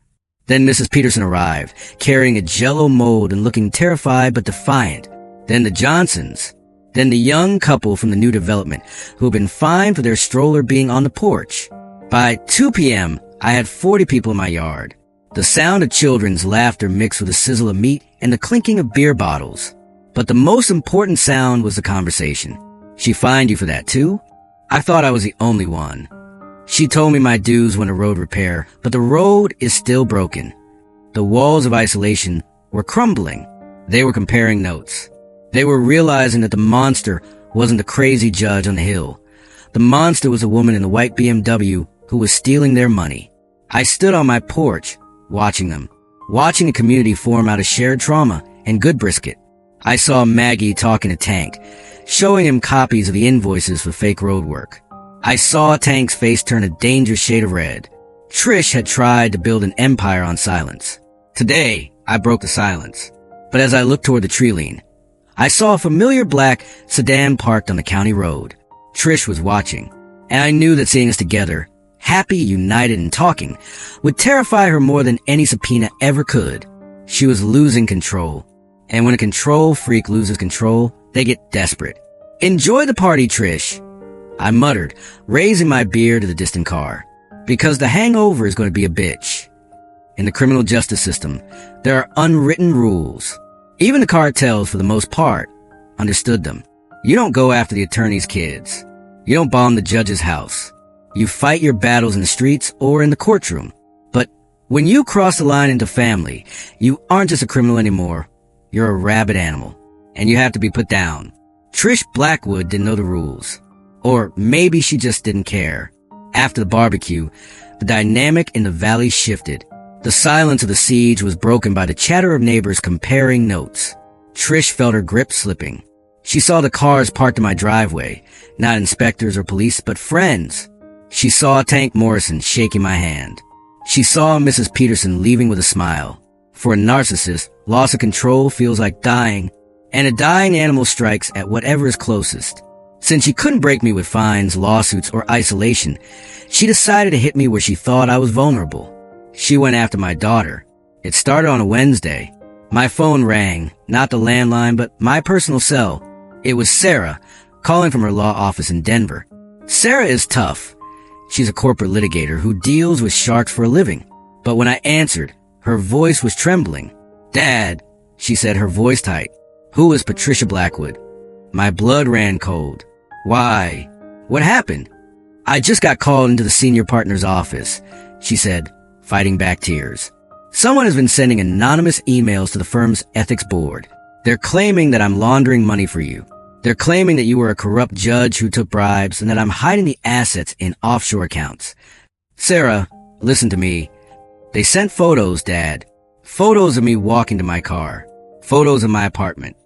[SPEAKER 2] Then Mrs. Peterson arrived, carrying a Jell-O mold and looking terrified but defiant. Then the Johnsons. Then the young couple from the new development who had been fined for their stroller being on the porch. By 2 p.m., I had 40 people in my yard. The sound of children's laughter mixed with the sizzle of meat and the clinking of beer bottles. But the most important sound was the conversation. "She fined you for that too?" I thought I was the only one. She told me my dues went to road repair, but the road is still broken. The walls of isolation were crumbling. They were comparing notes. They were realizing that the monster wasn't the crazy judge on the hill. The monster was a woman in the white BMW who was stealing their money. I stood on my porch, watching them, watching a community form out of shared trauma and good brisket. I saw Maggie talking to Tank, showing him copies of the invoices for fake road work. I saw Tank's face turn a dangerous shade of red. Trish had tried to build an empire on silence. Today, I broke the silence. But as I looked toward the tree lean, I saw a familiar black sedan parked on the county road. Trish was watching, and I knew that seeing us together, happy, united, and talking, would terrify her more than any subpoena ever could. She was losing control. And when a control freak loses control, they get desperate. "Enjoy the party, Trish," I muttered, raising my beer to the distant car. Because the hangover is going to be a bitch. In the criminal justice system, there are unwritten rules. Even the cartels, for the most part, understood them. You don't go after the attorney's kids. You don't bomb the judge's house. You fight your battles in the streets or in the courtroom. But when you cross the line into family, you aren't just a criminal anymore. You're a rabid animal, and you have to be put down. Trish Blackwood didn't know the rules. Or maybe she just didn't care. After the barbecue, the dynamic in the valley shifted. The silence of the siege was broken by the chatter of neighbors comparing notes. Trish felt her grip slipping. She saw the cars parked in my driveway, not inspectors or police, but friends. She saw Tank Morrison shaking my hand. She saw Mrs. Peterson leaving with a smile. For a narcissist, loss of control feels like dying, and a dying animal strikes at whatever is closest. Since she couldn't break me with fines, lawsuits, or isolation, she decided to hit me where she thought I was vulnerable. She went after my daughter. It started on a Wednesday. My phone rang, not the landline, but my personal cell. It was Sarah, calling from her law office in Denver. Sarah is tough. She's a corporate litigator who deals with sharks for a living. But when I answered, her voice was trembling. "Dad," she said, her voice tight. "Who is Patricia Blackwood?" My blood ran cold. "Why? What happened?" "I just got called into the senior partner's office," she said, fighting back tears. "Someone has been sending anonymous emails to the firm's ethics board. They're claiming that I'm laundering money for you. They're claiming that you were a corrupt judge who took bribes and that I'm hiding the assets in offshore accounts. Sarah, listen to me. They sent photos, Dad. Photos of me walking to my car. Photos of my apartment.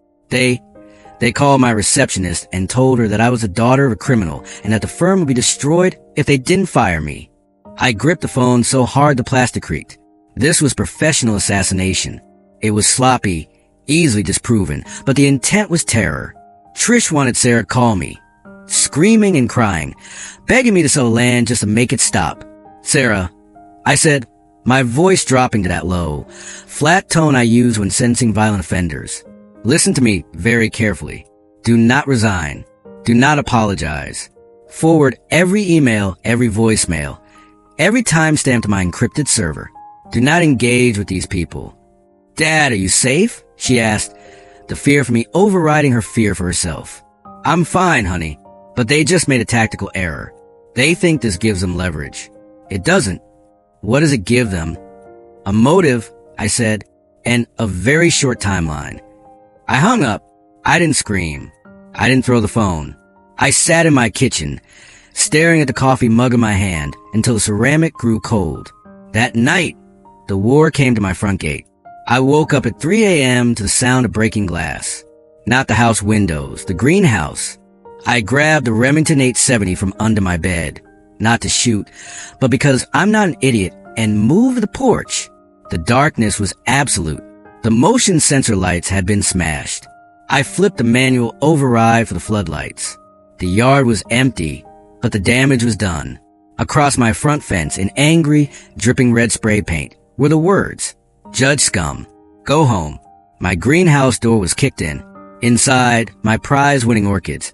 [SPEAKER 2] They called my receptionist and told her that I was the daughter of a criminal and that the firm would be destroyed if they didn't fire me." I gripped the phone so hard the plastic creaked. This was professional assassination. It was sloppy, easily disproven, but the intent was terror. Trish wanted Sarah to call me, screaming and crying, begging me to sell land just to make it stop. "Sarah," I said, my voice dropping to that low, flat tone I use when sentencing violent offenders. "Listen to me very carefully. Do not resign. Do not apologize. Forward every email, every voicemail, every timestamp to my encrypted server. Do not engage with these people." "Dad, are you safe?" she asked, the fear for me overriding her fear for herself. "I'm fine, honey, but they just made a tactical error. They think this gives them leverage. It doesn't. What does it give them?" "A motive," I said, "and a very short timeline." I hung up. I didn't scream. I didn't throw the phone. I sat in my kitchen, staring at the coffee mug in my hand until the ceramic grew cold. That night, the war came to my front gate. I woke up at 3 a.m. to the sound of breaking glass. Not the house windows, the greenhouse. I grabbed the Remington 870 from under my bed. Not to shoot, but because I'm not an idiot, and moved the porch. The darkness was absolute. The motion sensor lights had been smashed. I flipped the manual override for the floodlights. The yard was empty, but the damage was done. Across my front fence, in angry, dripping red spray paint, were the words, "Judge Scum, go home." My greenhouse door was kicked in. Inside, my prize-winning orchids,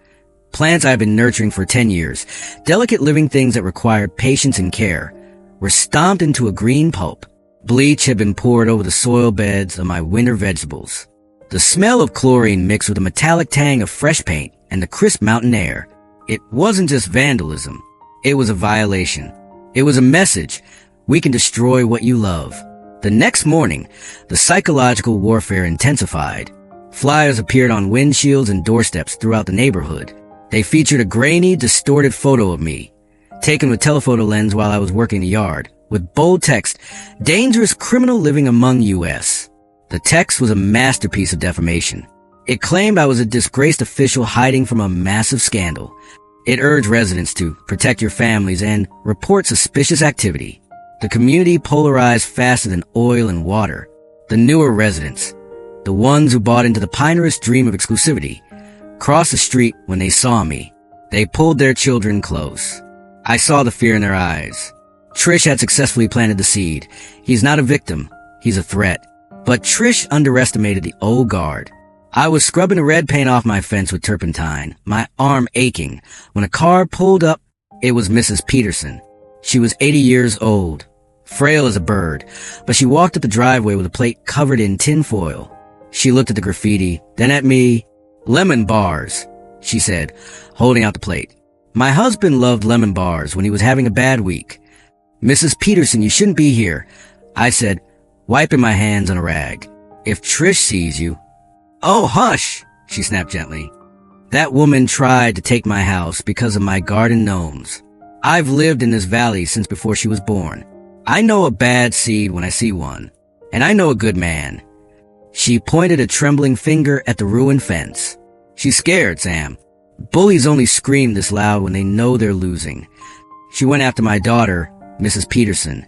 [SPEAKER 2] plants I've been nurturing for 10 years, delicate living things that required patience and care, were stomped into a green pulp. Bleach had been poured over the soil beds of my winter vegetables. The smell of chlorine mixed with the metallic tang of fresh paint and the crisp mountain air. It wasn't just vandalism. It was a violation. It was a message. We can destroy what you love. The next morning, the psychological warfare intensified. Flyers appeared on windshields and doorsteps throughout the neighborhood. They featured a grainy, distorted photo of me, taken with telephoto lens while I was working the yard, with bold text, "Dangerous criminal living among U.S." The text was a masterpiece of defamation. It claimed I was a disgraced official hiding from a massive scandal. It urged residents to protect your families and report suspicious activity. The community polarized faster than oil and water. The newer residents, the ones who bought into the pinerous dream of exclusivity, crossed the street when they saw me. They pulled their children close. I saw the fear in their eyes. Trish had successfully planted the seed. He's not a victim. He's a threat. But Trish underestimated the old guard. I was scrubbing the red paint off my fence with turpentine, my arm aching, when a car pulled up. It was Mrs. Peterson. She was 80 years old, frail as a bird, but she walked up the driveway with a plate covered in tin foil. She looked at the graffiti, then at me. "Lemon bars," she said, holding out the plate. "My husband loved lemon bars when he was having a bad week." "Mrs. Peterson, you shouldn't be here," I said, wiping my hands on a rag. "If Trish sees you—" "Oh, hush," she snapped gently. "That woman tried to take my house because of my garden gnomes. I've lived in this valley since before she was born. I know a bad seed when I see one, and I know a good man." She pointed a trembling finger at the ruined fence. "She's scared, Sam. Bullies only scream this loud when they know they're losing." She went after my daughter, Mrs. Peterson.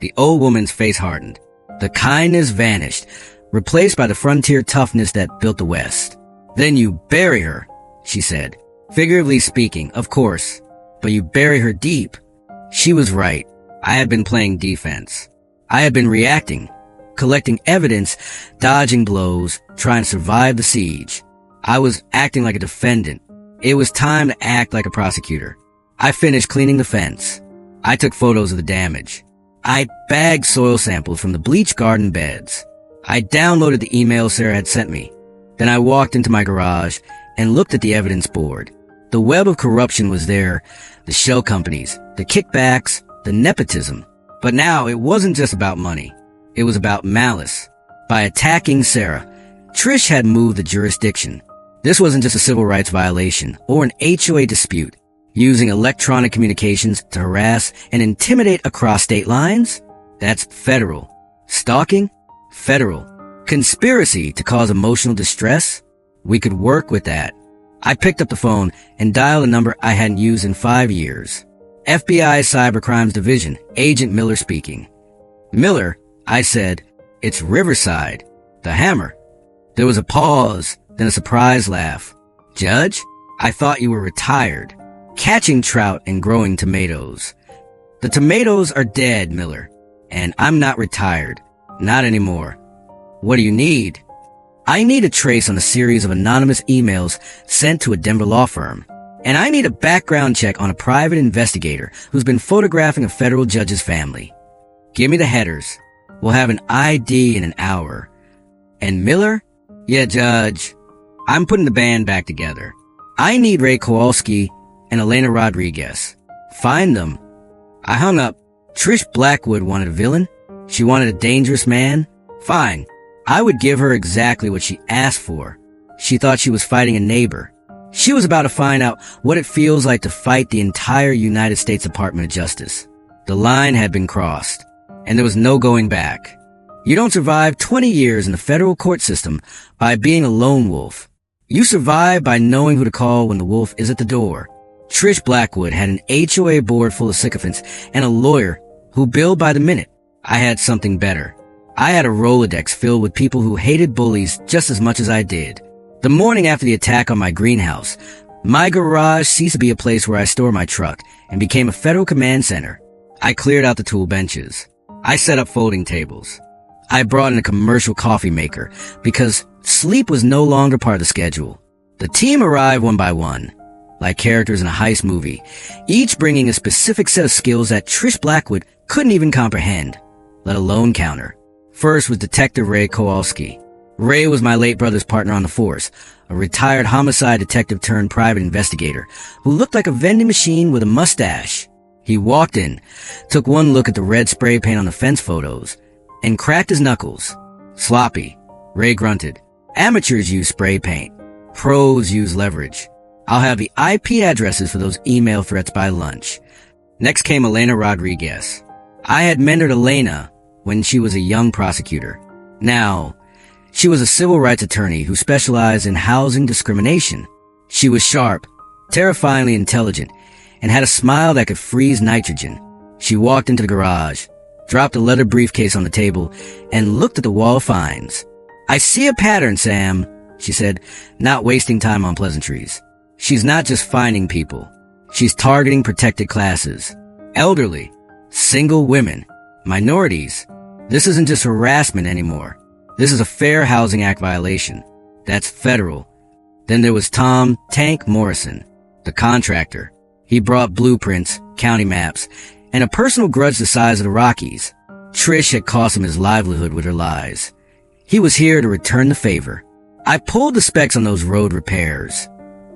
[SPEAKER 2] The old woman's face hardened. The kindness vanished, replaced by the frontier toughness that built the West. "Then you bury her," she said. "Figuratively speaking, of course, but you bury her deep." She was right. I had been playing defense. I had been reacting, collecting evidence, dodging blows, trying to survive the siege. I was acting like a defendant. It was time to act like a prosecutor. I finished cleaning the fence. I took photos of the damage. I bagged soil samples from the bleach garden beds. I downloaded the email Sarah had sent me. Then I walked into my garage and looked at the evidence board. The web of corruption was there, the shell companies, the kickbacks, the nepotism. But now it wasn't just about money. It was about malice. By attacking Sarah, Trish had moved the jurisdiction. This wasn't just a civil rights violation or an HOA dispute. Using electronic communications to harass and intimidate across state lines? That's federal. Stalking? Federal. Conspiracy to cause emotional distress? We could work with that. I picked up the phone and dialed a number I hadn't used in 5 years. FBI Cybercrimes Division, Agent Miller speaking. "Miller," I said, "it's Riverside. The Hammer." There was a pause, then a surprised laugh. "Judge, I thought you were retired. Catching trout and growing tomatoes." "The tomatoes are dead, Miller, and I'm not retired. Not anymore." "What do you need?" "I need a trace on a series of anonymous emails sent to a Denver law firm. And I need a background check on a private investigator who's been photographing a federal judge's family. Give me the headers. We'll have an ID in an hour." "And Miller?" "Yeah, Judge. I'm putting the band back together. I need Ray Kowalski and Elena Rodriguez. Find them." I hung up. Trish Blackwood wanted a villain? She wanted a dangerous man? Fine. I would give her exactly what she asked for. She thought she was fighting a neighbor. She was about to find out what it feels like to fight the entire United States Department of Justice. The line had been crossed, and there was no going back. You don't survive 20 years in the federal court system by being a lone wolf. You survive by knowing who to call when the wolf is at the door. Trish Blackwood had an HOA board full of sycophants and a lawyer who billed by the minute. I had something better. I had a Rolodex filled with people who hated bullies just as much as I did. The morning after the attack on my greenhouse, my garage ceased to be a place where I store my truck and became a federal command center. I cleared out the tool benches. I set up folding tables. I brought in a commercial coffee maker because sleep was no longer part of the schedule. The team arrived one by one, like characters in a heist movie, each bringing a specific set of skills that Trish Blackwood couldn't even comprehend, let alone counter. First was Detective Ray Kowalski. Ray was my late brother's partner on the force, a retired homicide detective turned private investigator who looked like a vending machine with a mustache. He walked in, took one look at the red spray paint on the fence photos, and cracked his knuckles. Sloppy. Ray grunted. Amateurs use spray paint. Pros use leverage. I'll have the IP addresses for those email threats by lunch. Next came Elena Rodriguez. I had mentored Elena when she was a young prosecutor. Now, she was a civil rights attorney who specialized in housing discrimination. She was sharp, terrifyingly intelligent, and had a smile that could freeze nitrogen. She walked into the garage, dropped a leather briefcase on the table, and looked at the wall of finds. I see a pattern, Sam, she said, not wasting time on pleasantries. She's not just finding people. She's targeting protected classes. Elderly, single women, minorities. This isn't just harassment anymore. This is a Fair Housing Act violation. That's federal. Then there was Tom Tank Morrison, the contractor. He brought blueprints, county maps, and a personal grudge the size of the Rockies. Trish had cost him his livelihood with her lies. He was here to return the favor. I pulled the specs on those road repairs,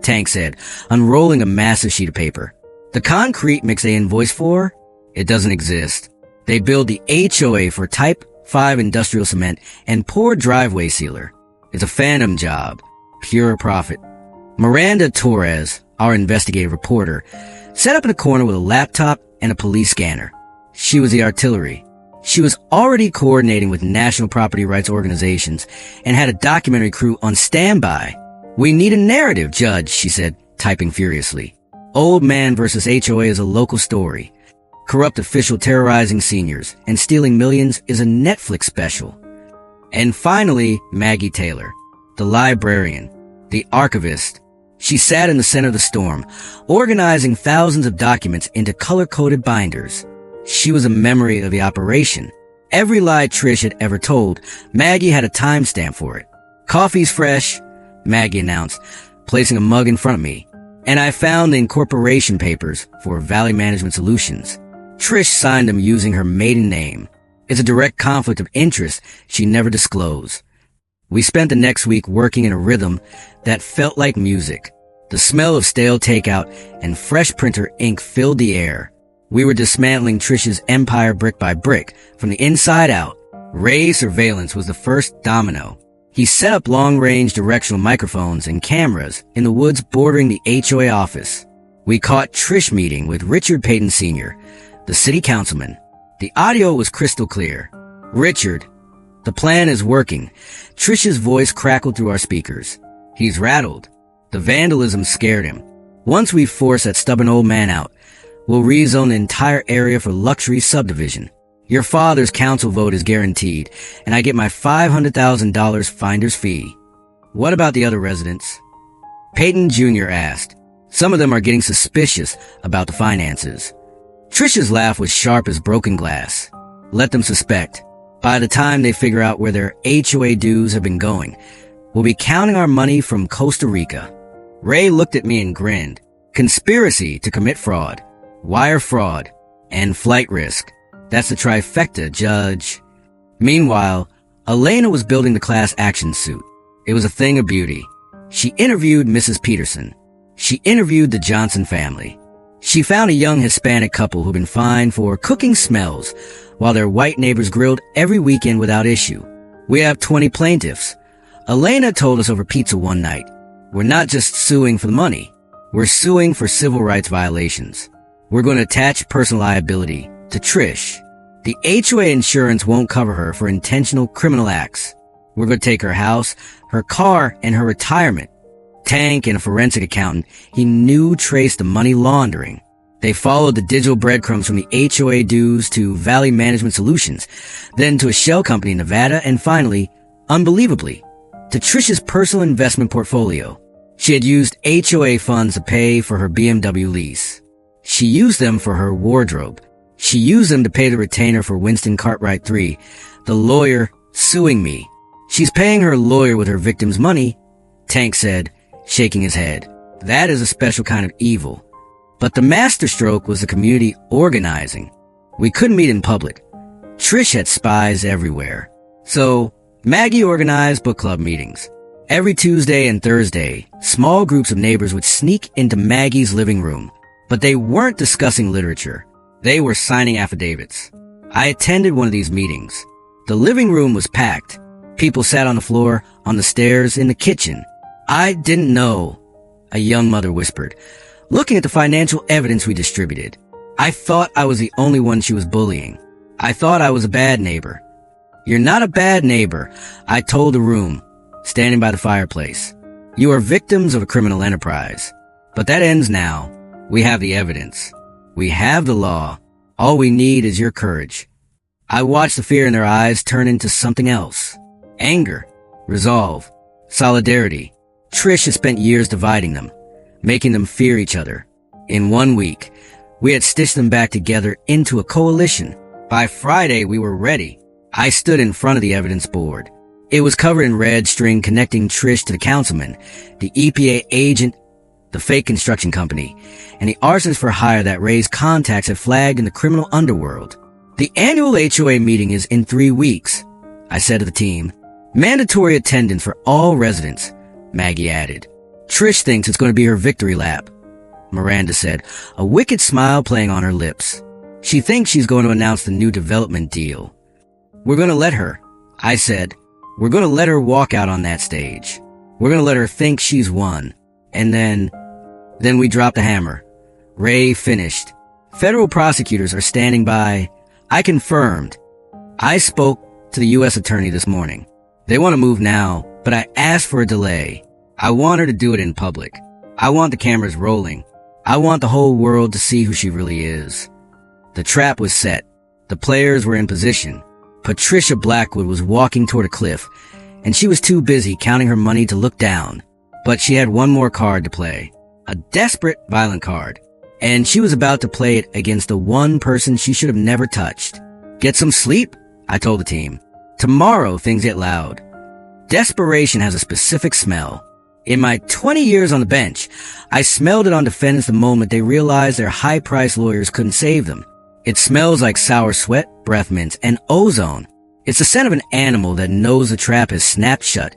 [SPEAKER 2] Tank said, unrolling a massive sheet of paper. The concrete mix they invoice for? It doesn't exist. They build the HOA for Type 5 industrial cement and poor driveway sealer. It's a phantom job. Pure profit. Miranda Torres, our investigative reporter, sat up in a corner with a laptop and a police scanner. She was the artillery. She was already coordinating with national property rights organizations and had a documentary crew on standby. We need a narrative, Judge, she said, typing furiously. Old Man versus HOA is a local story. Corrupt official terrorizing seniors and stealing millions is a Netflix special. And finally, Maggie Taylor, the librarian, the archivist. She sat in the center of the storm, organizing thousands of documents into color-coded binders. She was a memory of the operation. Every lie Trish had ever told, Maggie had a timestamp for it. Coffee's fresh, Maggie announced, placing a mug in front of me. And I found the incorporation papers for Valley Management Solutions. Trish signed them using her maiden name. It's a direct conflict of interest she never disclosed. We spent the next week working in a rhythm that felt like music. The smell of stale takeout and fresh printer ink filled the air. We were dismantling Trish's empire brick by brick, from the inside out. Ray's surveillance was the first domino. He set up long-range directional microphones and cameras in the woods bordering the HOA office. We caught Trish meeting with Richard Payton Sr., the city councilman. The audio was crystal clear. Richard, the plan is working. Trish's voice crackled through our speakers. He's rattled. The vandalism scared him. Once we force that stubborn old man out, we'll rezone the entire area for luxury subdivision. Your father's council vote is guaranteed, and I get my $500,000 finder's fee. What about the other residents? Peyton Jr. asked. Some of them are getting suspicious about the finances. Trish's laugh was sharp as broken glass. Let them suspect. By the time they figure out where their HOA dues have been going, we'll be counting our money from Costa Rica. Ray looked at me and grinned. Conspiracy to commit fraud, wire fraud, and flight risk. That's the trifecta, Judge. Meanwhile, Elena was building the class action suit. It was a thing of beauty. She interviewed Mrs. Peterson. She interviewed the Johnson family. She found a young Hispanic couple who'd been fined for cooking smells while their white neighbors grilled every weekend without issue. We have 20 plaintiffs. Elena told us over pizza one night, we're not just suing for the money. We're suing for civil rights violations. We're going to attach personal liability to Trish. The HOA insurance won't cover her for intentional criminal acts. We're going to take her house, her car, and her retirement. Tank and a forensic accountant he knew traced the money laundering. They followed the digital breadcrumbs from the HOA dues to Valley Management Solutions, then to a shell company in Nevada, and finally, unbelievably, to Trish's personal investment portfolio. She had used HOA funds to pay for her BMW lease. She used them for her wardrobe. She used them to pay the retainer for Winston Cartwright III, the lawyer suing me. She's paying her lawyer with her victim's money, Tank said, shaking his head. That is a special kind of evil. But the masterstroke was the community organizing. We couldn't meet in public. Trish had spies everywhere. So, Maggie organized book club meetings. Every Tuesday and Thursday, small groups of neighbors would sneak into Maggie's living room. But they weren't discussing literature. They were signing affidavits. I attended one of these meetings. The living room was packed. People sat on the floor, on the stairs, in the kitchen. I didn't know, a young mother whispered, looking at the financial evidence we distributed. I thought I was the only one she was bullying. I thought I was a bad neighbor. You're not a bad neighbor, I told the room, standing by the fireplace. You are victims of a criminal enterprise. But that ends now. We have the evidence. We have the law. All we need is your courage. I watched the fear in their eyes turn into something else. Anger, resolve, solidarity. Trish had spent years dividing them, making them fear each other. In 1 week, we had stitched them back together into a coalition. By Friday, we were ready. I stood in front of the evidence board. It was covered in red string connecting Trish to the councilman, the EPA agent, the fake construction company, and the arsonist for hire that Ray's contacts had flagged in the criminal underworld. The annual HOA meeting is in 3 weeks, I said to the team. Mandatory attendance for all residents, Maggie added. Trish thinks it's going to be her victory lap, Miranda said, a wicked smile playing on her lips. She thinks she's going to announce the new development deal. We're going to let her, I said. We're going to let her walk out on that stage. We're going to let her think she's won. And then we dropped the hammer. Ray finished. Federal prosecutors are standing by. I confirmed. I spoke to the U.S. attorney this morning. They want to move now, but I asked for a delay. I want her to do it in public. I want the cameras rolling. I want the whole world to see who she really is. The trap was set. The players were in position. Patricia Blackwood was walking toward a cliff, and she was too busy counting her money to look down. But she had one more card to play. A desperate, violent card. And she was about to play it against the one person she should have never touched. Get some sleep, I told the team. Tomorrow things get loud. Desperation has a specific smell. In my 20 years on the bench, I smelled it on defendants the moment they realized their high-priced lawyers couldn't save them. It smells like sour sweat, breath mints, and ozone. It's the scent of an animal that knows the trap has snapped shut,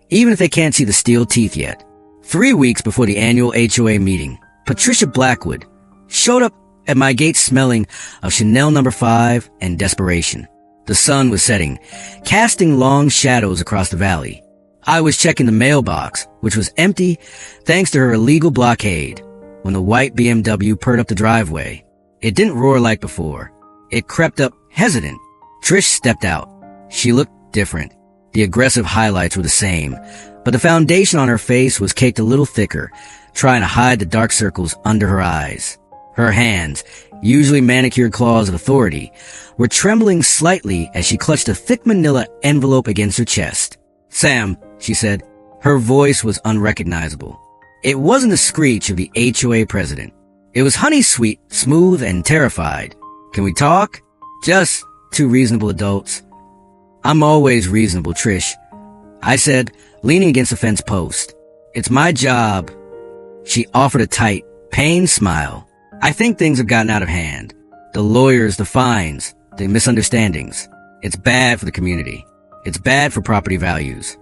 [SPEAKER 2] even if they can't see the steel teeth yet. 3 weeks before the annual HOA meeting, Patricia Blackwood showed up at my gate smelling of Chanel No. 5 and desperation. The sun was setting, casting long shadows across the valley. I was checking the mailbox, which was empty thanks to her illegal blockade, when the white BMW purred up the driveway. It didn't roar like before. It crept up, hesitant. Trish stepped out. She looked different. The aggressive highlights were the same, but the foundation on her face was caked a little thicker, trying to hide the dark circles under her eyes. Her hands, usually manicured claws of authority, were trembling slightly as she clutched a thick manila envelope against her chest. Sam, she said. Her voice was unrecognizable. It wasn't the screech of the HOA president. It was honey-sweet, smooth, and terrified. Can we talk? Just two reasonable adults. I'm always reasonable, Trish, I said, leaning against the fence post. It's my job. She offered a tight, pained smile. I think things have gotten out of hand. The lawyers, the fines, the misunderstandings. It's bad for the community. It's bad for property values.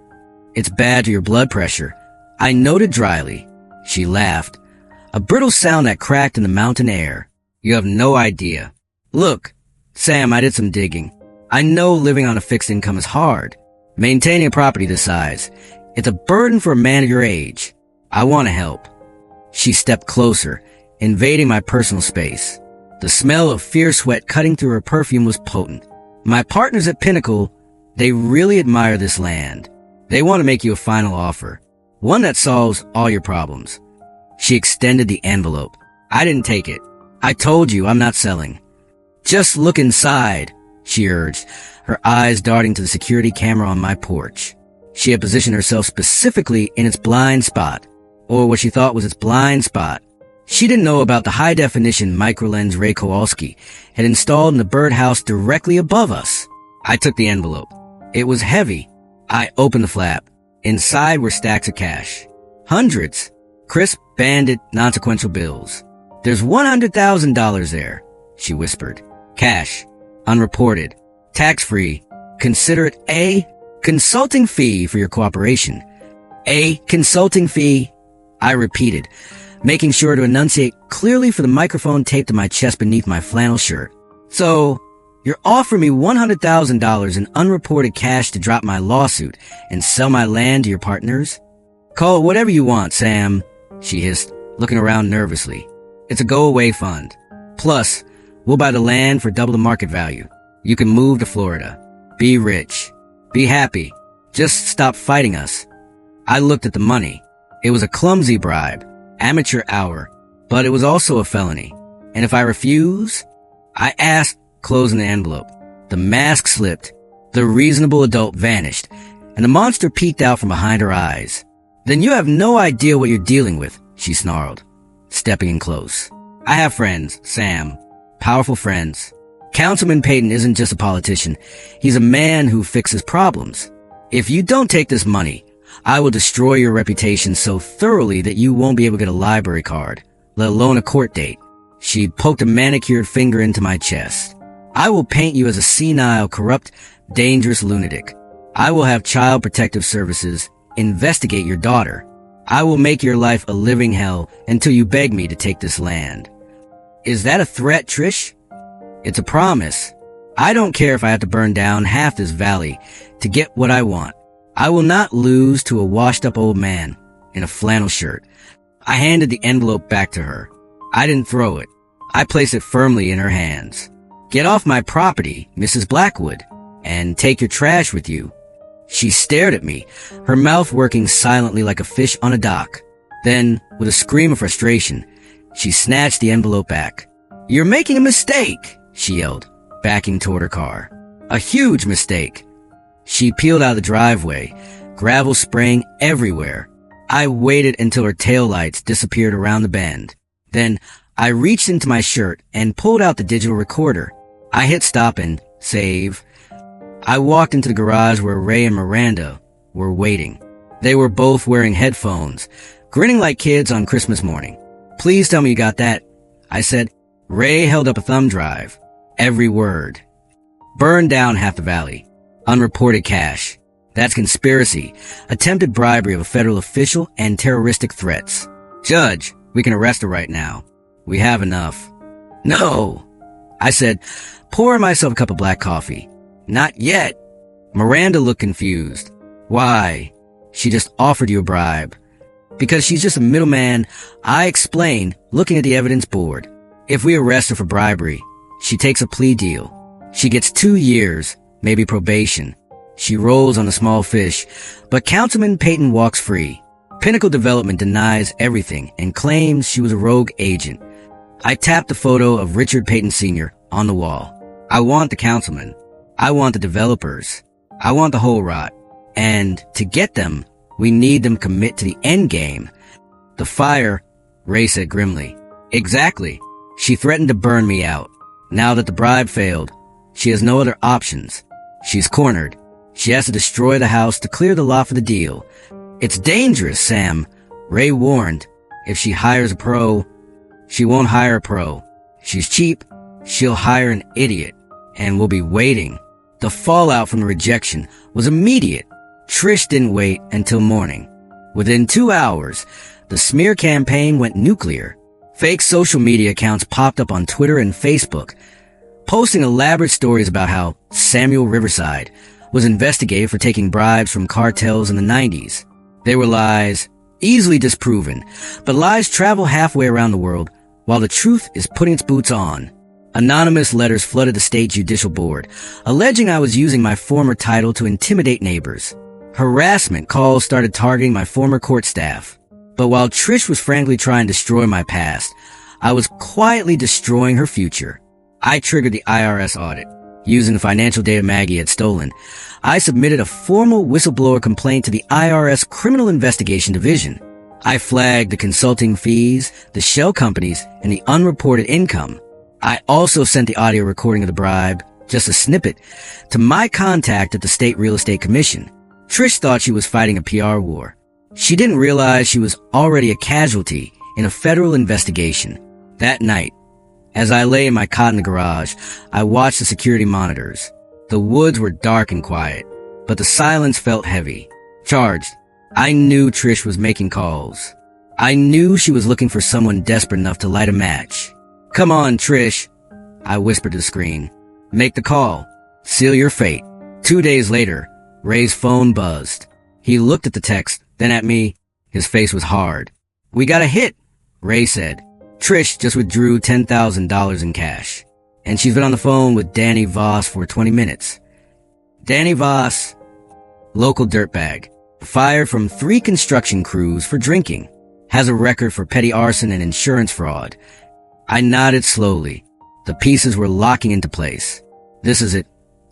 [SPEAKER 2] It's bad to your blood pressure. I noted dryly. She laughed. A brittle sound that cracked in the mountain air. You have no idea. Look, Sam, I did some digging. I know living on a fixed income is hard. Maintaining a property this size. It's a burden for a man of your age. I want to help. She stepped closer, invading my personal space. The smell of fierce sweat cutting through her perfume was potent. My partners at Pinnacle, they really admire this land. They want to make you a final offer, one that solves all your problems. She extended the envelope. I didn't take it. I told you I'm not selling. Just look inside, she urged, her eyes darting to the security camera on my porch. She had positioned herself specifically in its blind spot, or what she thought was its blind spot. She didn't know about the high-definition microlens Ray Kowalski had installed in the birdhouse directly above us. I took the envelope. It was heavy. I opened the flap. Inside were stacks of cash. Hundreds. Crisp, banded, non-sequential bills. There's $100,000 there, she whispered. Cash. Unreported. Tax-free. Consider it a consulting fee for your cooperation. A consulting fee, I repeated, making sure to enunciate clearly for the microphone taped to my chest beneath my flannel shirt. So, you're offering me $100,000 in unreported cash to drop my lawsuit and sell my land to your partners? Call it whatever you want, Sam, she hissed, looking around nervously. It's a go-away fund. Plus, we'll buy the land for double the market value. You can move to Florida. Be rich. Be happy. Just stop fighting us. I looked at the money. It was a clumsy bribe. Amateur hour, but it was also a felony. And if I refuse? I asked, closing the envelope. The mask slipped, the reasonable adult vanished, and the monster peeked out from behind her eyes. Then you have no idea what you're dealing with, she snarled, stepping in close. I have friends, Sam. Powerful friends. Councilman Payton isn't just a politician. He's a man who fixes problems. If you don't take this money, I will destroy your reputation so thoroughly that you won't be able to get a library card, let alone a court date. She poked a manicured finger into my chest. I will paint you as a senile, corrupt, dangerous lunatic. I will have Child Protective Services investigate your daughter. I will make your life a living hell until you beg me to take this land. Is that a threat, Trish? It's a promise. I don't care if I have to burn down half this valley to get what I want. I will not lose to a washed-up old man in a flannel shirt. I handed the envelope back to her. I didn't throw it. I placed it firmly in her hands. Get off my property, Mrs. Blackwood, and take your trash with you. She stared at me, her mouth working silently like a fish on a dock. Then, with a scream of frustration, she snatched the envelope back. You're making a mistake, she yelled, backing toward her car. A huge mistake. She peeled out of the driveway, gravel spraying everywhere. I waited until her taillights disappeared around the bend. Then I reached into my shirt and pulled out the digital recorder. I hit stop and save. I walked into the garage where Ray and Miranda were waiting. They were both wearing headphones, grinning like kids on Christmas morning. Please tell me you got that, I said. Ray held up a thumb drive. Every word. Burn down half the valley. Unreported cash. That's conspiracy, attempted bribery of a federal official, and terroristic threats. Judge, we can arrest her right now. We have enough. No, I said, pouring myself a cup of black coffee. Not yet. Miranda looked confused. Why? She just offered you a bribe. Because she's just a middleman, I explained, looking at the evidence board. If we arrest her for bribery, she takes a plea deal. She gets 2 years, maybe probation. She rolls on a small fish, but Councilman Payton walks free. Pinnacle Development denies everything and claims she was a rogue agent. I tapped the photo of Richard Payton Sr. on the wall. I want the councilman. I want the developers. I want the whole rot. And to get them, we need them to commit to the end game. The fire, Ray said grimly. Exactly. She threatened to burn me out. Now that the bribe failed, she has no other options. She's cornered. She has to destroy the house to clear the lot for the deal. It's dangerous, Sam. Ray warned. If she hires a pro, she won't hire a pro. She's cheap. She'll hire an idiot. And we'll be waiting. The fallout from the rejection was immediate. Trish didn't wait until morning. Within 2 hours, the smear campaign went nuclear. Fake social media accounts popped up on Twitter and Facebook, posting elaborate stories about how Samuel Riverside was investigated for taking bribes from cartels in the 90s. They were lies, easily disproven, but lies travel halfway around the world while the truth is putting its boots on. Anonymous letters flooded the state judicial board, alleging I was using my former title to intimidate neighbors. Harassment calls started targeting my former court staff. But while Trish was frankly trying to destroy my past, I was quietly destroying her future. I triggered the IRS audit. Using the financial data Maggie had stolen, I submitted a formal whistleblower complaint to the IRS Criminal Investigation Division. I flagged the consulting fees, the shell companies, and the unreported income. I also sent the audio recording of the bribe, just a snippet, to my contact at the State Real Estate Commission. Trish thought she was fighting a PR war. She didn't realize she was already a casualty in a federal investigation. That night, as I lay in my cot in the garage, I watched the security monitors. The woods were dark and quiet, but the silence felt heavy. Charged, I knew Trish was making calls. I knew she was looking for someone desperate enough to light a match. "Come on, Trish," I whispered to the screen. "Make the call. Seal your fate." 2 days later, Ray's phone buzzed. He looked at the text, then at me. His face was hard. "We got a hit," Ray said. "Trish just withdrew $10,000 in cash, and she's been on the phone with Danny Voss for 20 minutes. Danny Voss, local dirtbag, fired from 3 construction crews for drinking, has a record for petty arson and insurance fraud. I nodded slowly. The pieces were locking into place. "This is it,"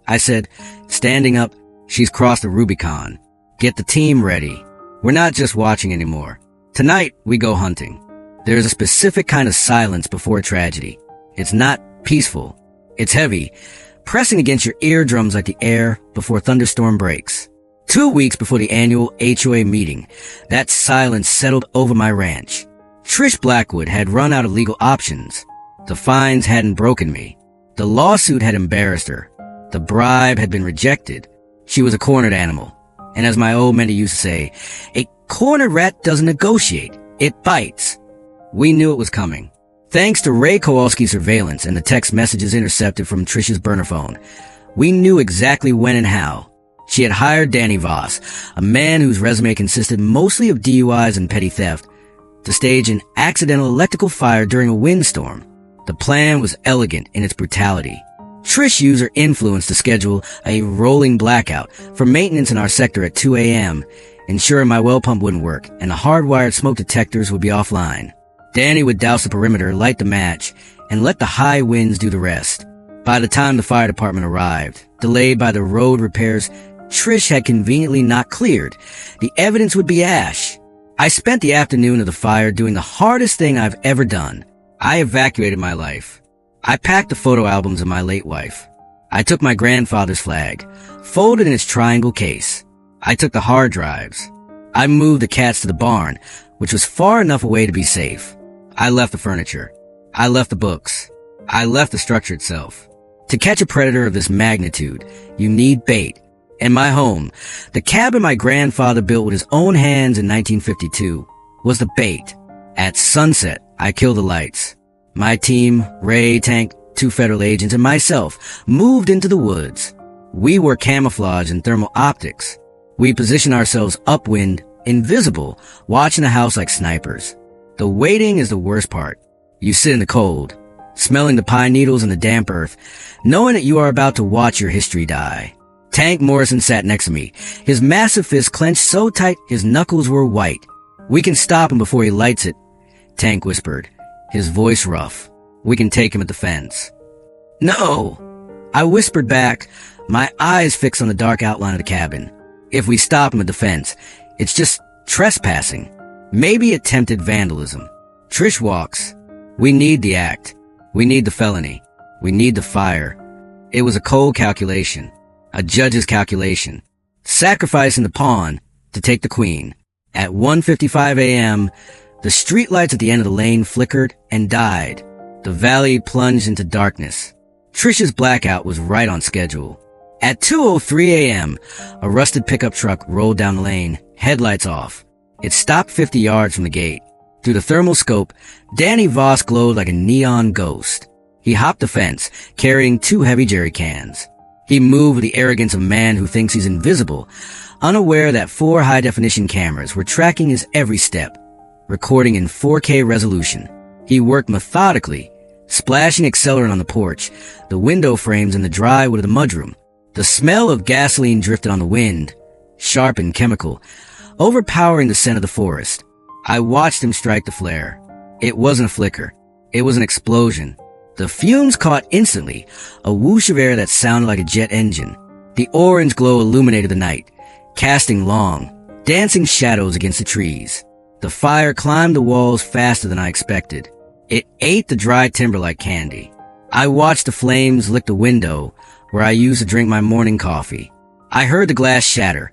[SPEAKER 2] I said, standing up. "She's crossed the Rubicon. Get the team ready. We're not just watching anymore. Tonight, we go hunting." There is a specific kind of silence before tragedy. It's not peaceful. It's heavy, pressing against your eardrums like the air before a thunderstorm breaks. 2 weeks before the annual HOA meeting, that silence settled over my ranch. Trish Blackwood had run out of legal options. The fines hadn't broken me. The lawsuit had embarrassed her. The bribe had been rejected. She was a cornered animal. And as my old Mendy used to say, a cornered rat doesn't negotiate. It bites. We knew it was coming. Thanks to Ray Kowalski's surveillance and the text messages intercepted from Trish's burner phone, we knew exactly when and how. She had hired Danny Voss, a man whose resume consisted mostly of DUIs and petty theft, to stage an accidental electrical fire during a windstorm. The plan was elegant in its brutality. Trish used her influence to schedule a rolling blackout for maintenance in our sector at 2 a.m., ensuring my well pump wouldn't work and the hardwired smoke detectors would be offline. Danny would douse the perimeter, light the match, and let the high winds do the rest. By the time the fire department arrived, delayed by the road repairs Trish had conveniently not cleared, the evidence would be ash. I spent the afternoon of the fire doing the hardest thing I've ever done. I evacuated my life. I packed the photo albums of my late wife. I took my grandfather's flag, folded in its triangle case. I took the hard drives. I moved the cats to the barn, which was far enough away to be safe. I left the furniture. I left the books. I left the structure itself. To catch a predator of this magnitude, you need bait. And my home, the cabin my grandfather built with his own hands in 1952, was the bait. At sunset, I killed the lights. My team, Ray, Tank, 2 federal agents, and myself moved into the woods. We wore camouflage and thermal optics. We positioned ourselves upwind, invisible, watching the house like snipers. The waiting is the worst part. You sit in the cold, smelling the pine needles and the damp earth, knowing that you are about to watch your history die. Tank Morrison sat next to me, his massive fist clenched so tight his knuckles were white. "We can stop him before he lights it," Tank whispered, his voice rough. "We can take him at the fence." "No," I whispered back, my eyes fixed on the dark outline of the cabin. "If we stop him at the fence, it's just trespassing. Maybe attempted vandalism. Trish walks. We need the act. We need the felony. We need the fire." It was a cold calculation. A judge's calculation. Sacrificing the pawn to take the queen. At 1:55 a.m., the streetlights at the end of the lane flickered and died. The valley plunged into darkness. Trish's blackout was right on schedule. At 2:03 a.m., a rusted pickup truck rolled down the lane, headlights off. It stopped 50 yards from the gate. Through the thermal scope, Danny Voss glowed like a neon ghost. He hopped the fence, carrying 2 heavy jerry cans. He moved with the arrogance of a man who thinks he's invisible, unaware that 4 high-definition cameras were tracking his every step, recording in 4K resolution. He worked methodically, splashing accelerant on the porch, the window frames, and the dry wood of the mudroom. The smell of gasoline drifted on the wind, sharp and chemical, overpowering the scent of the forest. I watched him strike the flare. It wasn't a flicker. It was an explosion. The fumes caught instantly, a whoosh of air that sounded like a jet engine. The orange glow illuminated the night, casting long, dancing shadows against the trees. The fire climbed the walls faster than I expected. It ate the dry timber like candy. I watched the flames lick the window where I used to drink my morning coffee. I heard the glass shatter,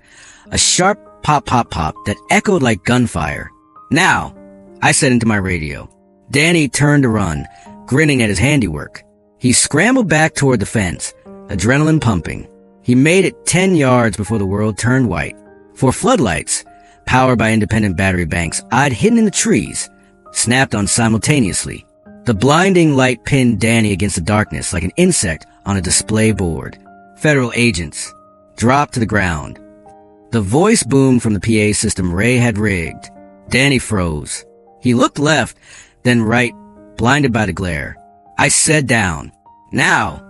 [SPEAKER 2] a sharp pop pop pop that echoed like gunfire. "Now," I said into my radio. Danny turned to run, grinning at his handiwork. He scrambled back toward the fence, adrenaline pumping. He made it 10 yards before the world turned white. For floodlights, powered by independent battery banks I'd hidden in the trees, snapped on simultaneously. The blinding light pinned Danny against the darkness like an insect on a display board. Federal agents dropped to the ground. The voice boomed from the PA system Ray had rigged. Danny froze. He looked left, then right, blinded by the glare. I said down. "Now!"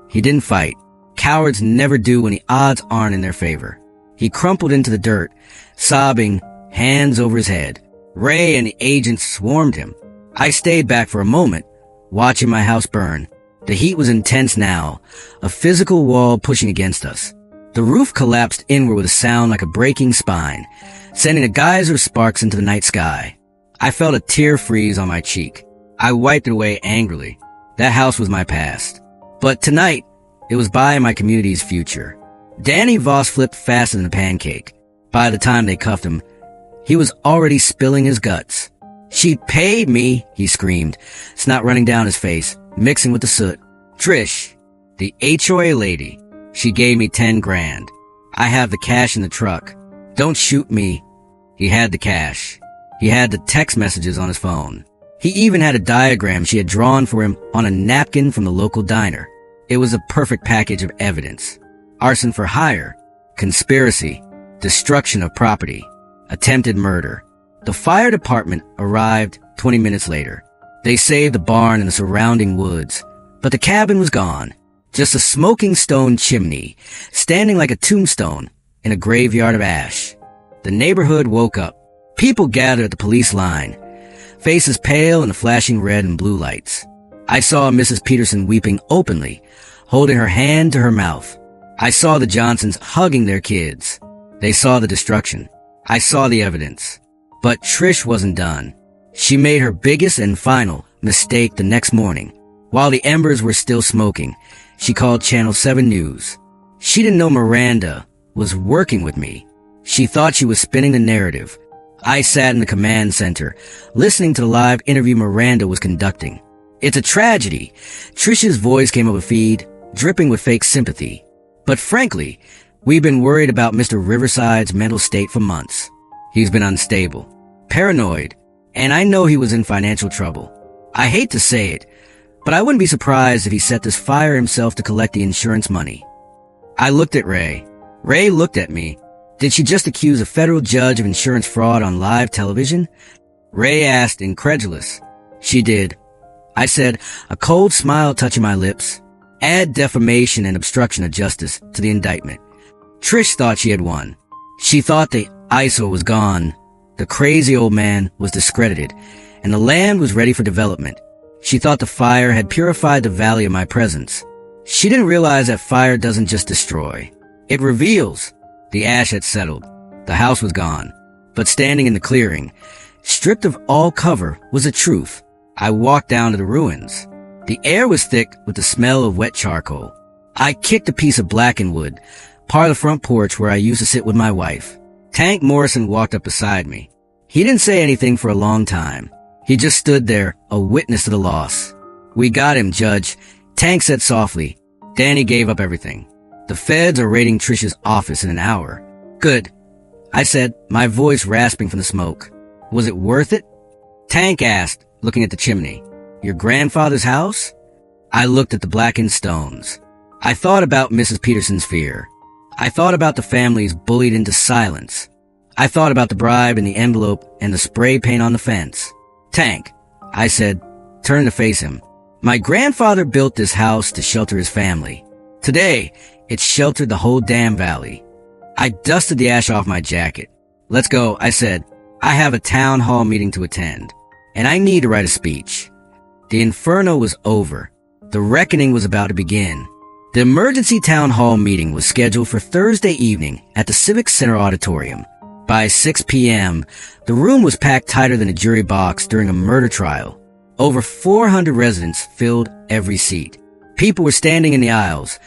[SPEAKER 2] He didn't fight. Cowards never do when the odds aren't in their favor. He crumpled into the dirt, sobbing, hands over his head. Ray and the agents swarmed him. I stayed back for a moment, watching my house burn. The heat was intense now, a physical wall pushing against us. The roof collapsed inward with a sound like a breaking spine, sending a geyser of sparks into the night sky. I felt a tear freeze on my cheek. I wiped it away angrily. That house was my past. But tonight, it was buying my community's future. Danny Voss flipped faster than a pancake. By the time they cuffed him, he was already spilling his guts. "She paid me," he screamed, snot running down his face, mixing with the soot. "Trish, the HOA lady. She gave me 10 grand. I have the cash in the truck. Don't shoot me." He had the cash. He had the text messages on his phone. He even had a diagram she had drawn for him on a napkin from the local diner. It was a perfect package of evidence. Arson for hire, conspiracy, destruction of property, attempted murder. The fire department arrived 20 minutes later. They saved the barn and the surrounding woods, but the cabin was gone. Just a smoking stone chimney, standing like a tombstone in a graveyard of ash. The neighborhood woke up. People gathered at the police line, faces pale in the flashing red and blue lights. I saw Mrs. Peterson weeping openly, holding her hand to her mouth. I saw the Johnsons hugging their kids. They saw the destruction. I saw the evidence. But Trish wasn't done. She made her biggest and final mistake the next morning. While the embers were still smoking, she called Channel 7 News. She didn't know Miranda was working with me. She thought she was spinning the narrative. I sat in the command center, listening to the live interview Miranda was conducting. "It's a tragedy." Trish's voice came over feed, dripping with fake sympathy. "But frankly, we've been worried about Mr. Riverside's mental state for months. He's been unstable, paranoid, and I know he was in financial trouble. I hate to say it, but I wouldn't be surprised if he set this fire himself to collect the insurance money." I looked at Ray. Ray looked at me. Did she just accuse a federal judge of insurance fraud on live television? Ray asked, incredulous. "She did." I said, a cold smile touching my lips. "Add defamation and obstruction of justice to the indictment." Trish thought she had won. She thought the eyesore was gone, the crazy old man was discredited, and the land was ready for development. She thought the fire had purified the valley of my presence. She didn't realize that fire doesn't just destroy. It reveals. The ash had settled. The house was gone. But standing in the clearing, stripped of all cover, was the truth. I walked down to the ruins. The air was thick with the smell of wet charcoal. I kicked a piece of blackened wood, part of the front porch where I used to sit with my wife. Tank Morrison walked up beside me. He didn't say anything for a long time. He just stood there, a witness to the loss. "We got him, Judge," Tank said softly. "Danny gave up everything. The feds are raiding Trish's office in an hour." "Good," I said, my voice rasping from the smoke. "Was it worth it?" Tank asked, looking at the chimney. "Your grandfather's house?" I looked at the blackened stones. I thought about Mrs. Peterson's fear. I thought about the families bullied into silence. I thought about the bribe in the envelope and the spray paint on the fence. "Tank," I said, turning to face him. My grandfather built this house to shelter his family. Today, it sheltered the whole damn valley. I dusted the ash off my jacket. Let's go, I said. I have a town hall meeting to attend, and I need to write a speech. The inferno was over. The reckoning was about to begin. The emergency town hall meeting was scheduled for Thursday evening at the Civic Center Auditorium. By 6 p.m., the room was packed tighter than a jury box during a murder trial. Over 400 residents filled every seat. People were standing in the aisles,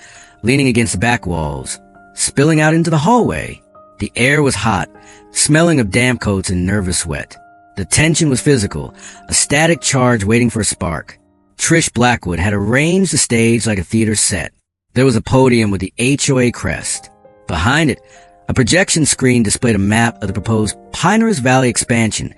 [SPEAKER 2] leaning against the back walls, spilling out into the hallway. The air was hot, smelling of damp coats and nervous sweat. The tension was physical, a static charge waiting for a spark. Trish Blackwood had arranged the stage like a theater set. There was a podium with the HOA crest. Behind it, a projection screen displayed a map of the proposed Pinehurst Valley expansion,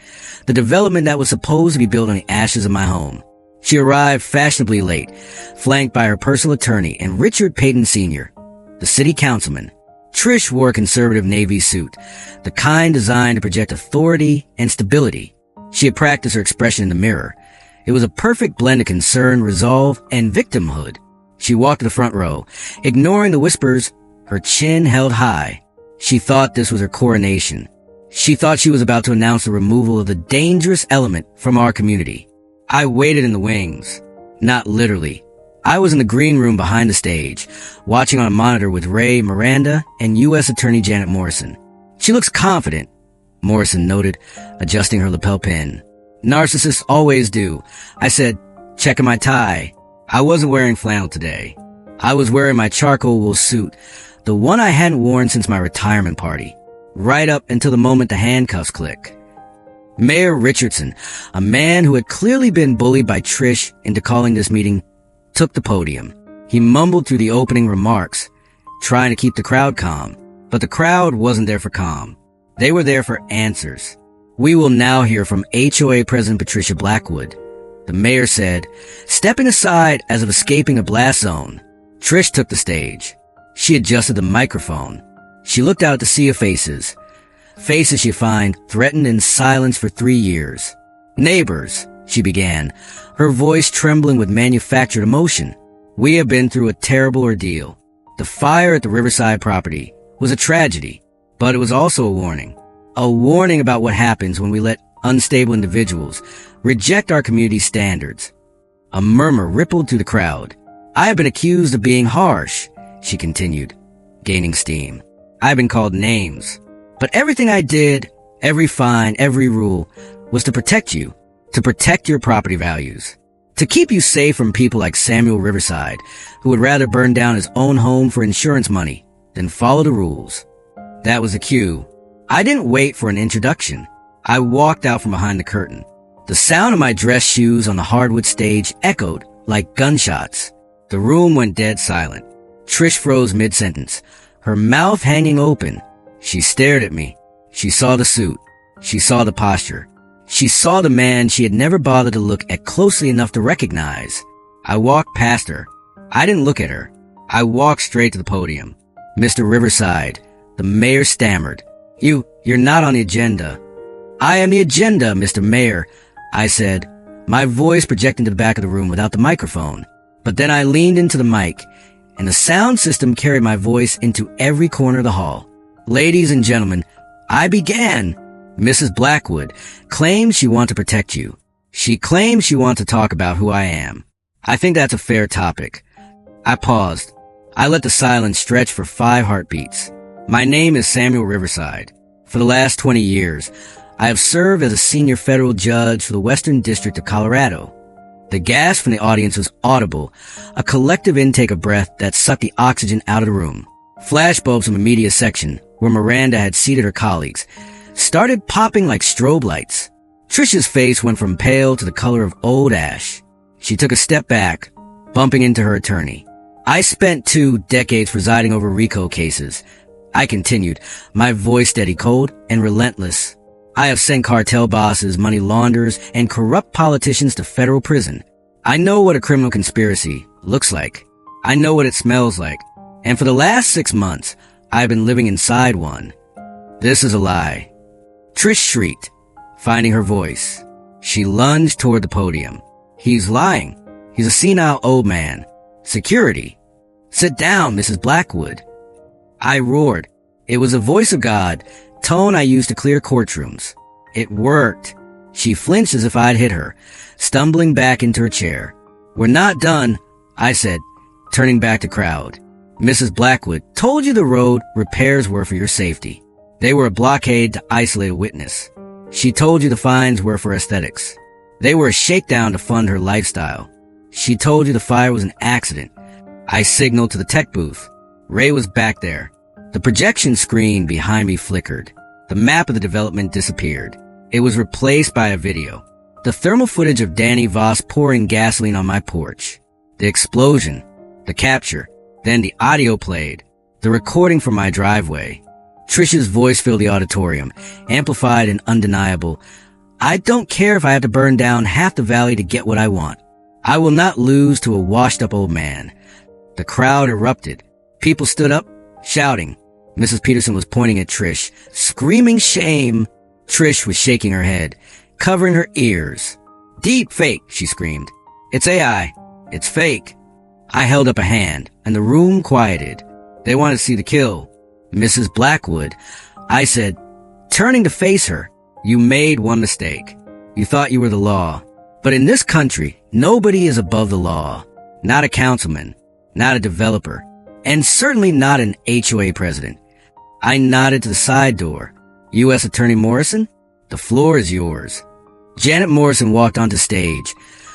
[SPEAKER 2] the development that was supposed to be built on the ashes of my home. She arrived fashionably late, flanked by her personal attorney and Richard Payton Sr., the city councilman. Trish wore a conservative navy suit, the kind designed to project authority and stability. She had practiced her expression in the mirror. It was a perfect blend of concern, resolve, and victimhood. She walked to the front row, ignoring the whispers, her chin held high. She thought this was her coronation. She thought she was about to announce the removal of the dangerous element from our community. I waited in the wings. Not literally. I was in the green room behind the stage, watching on a monitor with Ray Miranda and U.S. Attorney Janet Morrison. She looks confident, Morrison noted, adjusting her lapel pin. Narcissists always do. I said, checking my tie. I wasn't wearing flannel today. I was wearing my charcoal wool suit, the one I hadn't worn since my retirement party, right up until the moment the handcuffs click. Mayor Richardson, a man who had clearly been bullied by Trish into calling this meeting, took the podium. He mumbled through the opening remarks, trying to keep the crowd calm. But the crowd wasn't there for calm. They were there for answers. We will now hear from HOA President Patricia Blackwood. The mayor said, stepping aside as if escaping a blast zone. Trish took the stage. She adjusted the microphone. She looked out at the sea of faces. Faces she found threatened in silence for 3 years. Neighbors, she began, her voice trembling with manufactured emotion. We have been through a terrible ordeal. The fire at the Riverside property was a tragedy, but it was also a warning. A warning about what happens when we let unstable individuals reject our community standards. A murmur rippled through the crowd. I have been accused of being harsh, she continued, gaining steam. I have been called names. But everything I did, every fine, every rule, was to protect you, to protect your property values, to keep you safe from people like Samuel Riverside, who would rather burn down his own home for insurance money than follow the rules. That was the cue. I didn't wait for an introduction. I walked out from behind the curtain. The sound of my dress shoes on the hardwood stage echoed like gunshots. The room went dead silent. Trish froze mid-sentence, her mouth hanging open. She stared at me. She saw the suit. She saw the posture. She saw the man she had never bothered to look at closely enough to recognize. I walked past her. I didn't look at her. I walked straight to the podium. Mr. Riverside, the mayor stammered. You're not on the agenda. I am the agenda, Mr. Mayor, I said, my voice projecting to the back of the room without the microphone. But then I leaned into the mic, and the sound system carried my voice into every corner of the hall. Ladies and gentlemen, I began. Mrs. Blackwood claims she wants to protect you. She claims she wants to talk about who I am. I think that's a fair topic. I paused. I let the silence stretch for 5 heartbeats. My name is Samuel Riverside. For the last 20 years, I have served as a senior federal judge for the Western District of Colorado. The gasp from the audience was audible, a collective intake of breath that sucked the oxygen out of the room. Flashbulbs from the media section, where Miranda had seated her colleagues, started popping like strobe lights. Trisha's face went from pale to the color of old ash. She took a step back, bumping into her attorney. I spent 2 decades presiding over RICO cases. I continued, my voice steady, cold, and relentless. I have sent cartel bosses, money launderers, and corrupt politicians to federal prison. I know what a criminal conspiracy looks like. I know what it smells like. And for the last 6 months, I've been living inside one. This is a lie. Trish shrieked, finding her voice. She lunged toward the podium. He's lying. He's a senile old man. Security. Sit down, Mrs. Blackwood. I roared. It was the voice of God, tone I used to clear courtrooms. It worked. She flinched as if I'd hit her, stumbling back into her chair. We're not done, I said, turning back to crowd. Mrs. Blackwood told you the road repairs were for your safety. They were a blockade to isolate a witness. She told you the fines were for aesthetics. They were a shakedown to fund her lifestyle. She told you the fire was an accident. I signaled to the tech booth. Ray was back there. The projection screen behind me flickered. The map of the development disappeared. It was replaced by a video. The thermal footage of Danny Voss pouring gasoline on my porch. The explosion. The capture. Then the audio played. The recording from my driveway. Trish's voice filled the auditorium, amplified and undeniable. I don't care if I have to burn down half the valley to get what I want. I will not lose to a washed-up old man. The crowd erupted. People stood up, shouting. Mrs. Peterson was pointing at Trish, screaming shame. Trish was shaking her head, covering her ears. Deep fake, she screamed. It's AI. It's fake. I held up a hand, and the room quieted. They wanted to see the kill. Mrs. Blackwood, I said, turning to face her, you made one mistake. You thought you were the law. But in this country, nobody is above the law. Not a councilman, not a developer, and certainly not an HOA president. I nodded to the side door. U.S. Attorney Morrison, the floor is yours. Janet Morrison walked onto stage,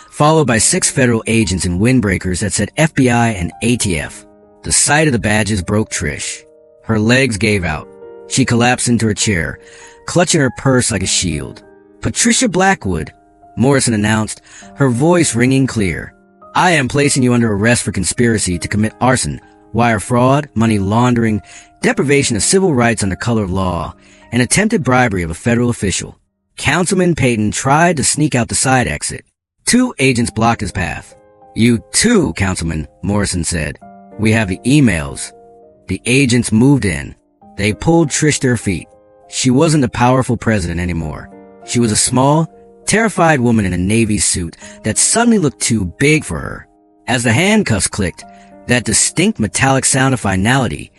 [SPEAKER 2] followed by 6 federal agents in windbreakers that said FBI and ATF. The sight of the badges broke Trish. Her legs gave out. She collapsed into her chair, clutching her purse like a shield. Patricia Blackwood, Morrison announced, her voice ringing clear. I am placing you under arrest for conspiracy to commit arson, wire fraud, money laundering, deprivation of civil rights under color of law, and attempted bribery of a federal official. Councilman Payton tried to sneak out the side exit. 2 agents blocked his path. You too, Councilman, Morrison said. We have the emails. The agents moved in. They pulled Trish to her feet. She wasn't a powerful president anymore. She was a small, terrified woman in a navy suit that suddenly looked too big for her. As the handcuffs clicked, that distinct metallic sound of finality,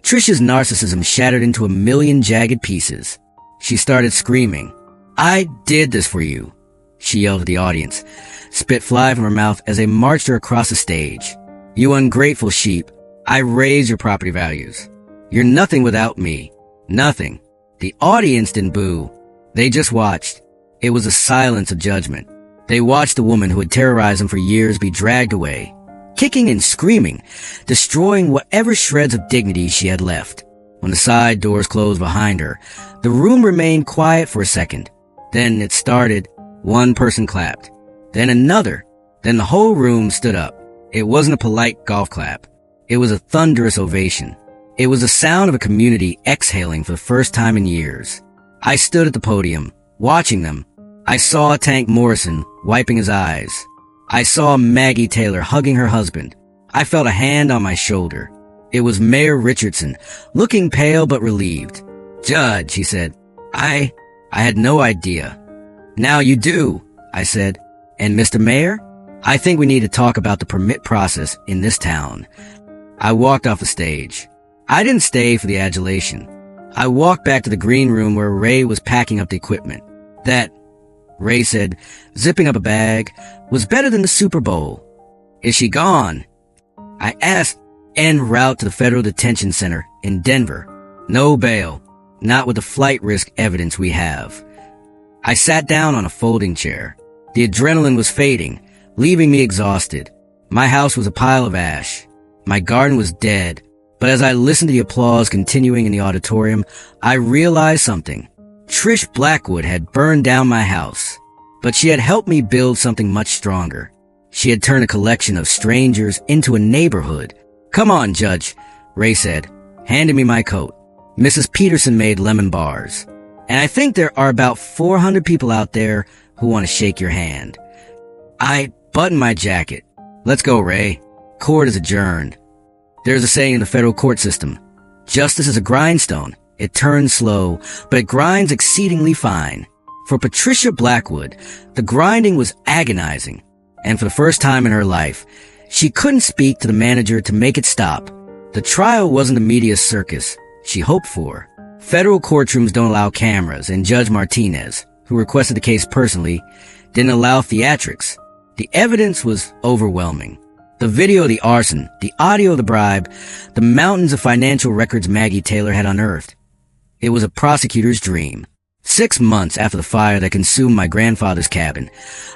[SPEAKER 2] Trish's narcissism shattered into a million jagged pieces. She started screaming. I did this for you, she yelled at the audience, spit fly from her mouth as they marched her across the stage. You ungrateful sheep, I raised your property values. You're nothing without me. Nothing. The audience didn't boo. They just watched. It was a silence of judgment. They watched the woman who had terrorized them for years be dragged away, kicking and screaming, destroying whatever shreds of dignity she had left. When the side doors closed behind her, the room remained quiet for a second. Then it started. One person clapped. Then another. Then the whole room stood up. It wasn't a polite golf clap. It was a thunderous ovation. It was the sound of a community exhaling for the first time in years. I stood at the podium, watching them. I saw Tank Morrison wiping his eyes. I saw Maggie Taylor hugging her husband. I felt a hand on my shoulder. It was Mayor Richardson, looking pale but relieved. Judge, he said, I had no idea. Now you do, I said. And Mr. Mayor, I think we need to talk about the permit process in this town. I walked off the stage. I didn't stay for the adulation. I walked back to the green room where Ray was packing up the equipment. That, Ray said, zipping up a bag, was better than the Super Bowl. Is she gone? I asked. En route to the federal detention center in Denver. No bail. Not with the flight risk evidence we have. I sat down on a folding chair. The adrenaline was fading, leaving me exhausted. My house was a pile of ash. My garden was dead. But as I listened to the applause continuing in the auditorium, I realized something. Trish Blackwood had burned down my house, but she had helped me build something much stronger. She had turned a collection of strangers into a neighborhood. Come on, Judge, Ray said, handing me my coat. Mrs. Peterson made lemon bars. And I think there are about 400 people out there who want to shake your hand. I buttoned my jacket. Let's go, Ray. Court is adjourned. There's a saying in the federal court system. Justice is a grindstone. It turns slow, but it grinds exceedingly fine. For Patricia Blackwood, the grinding was agonizing. And for the first time in her life, she couldn't speak to the manager to make it stop. The trial wasn't the media circus she hoped for. Federal courtrooms don't allow cameras, and Judge Martinez, who requested the case personally, didn't allow theatrics. The evidence was overwhelming. The video of the arson, the audio of the bribe, the mountains of financial records Maggie Taylor had unearthed. It was a prosecutor's dream. 6 months after the fire that consumed my grandfather's cabin,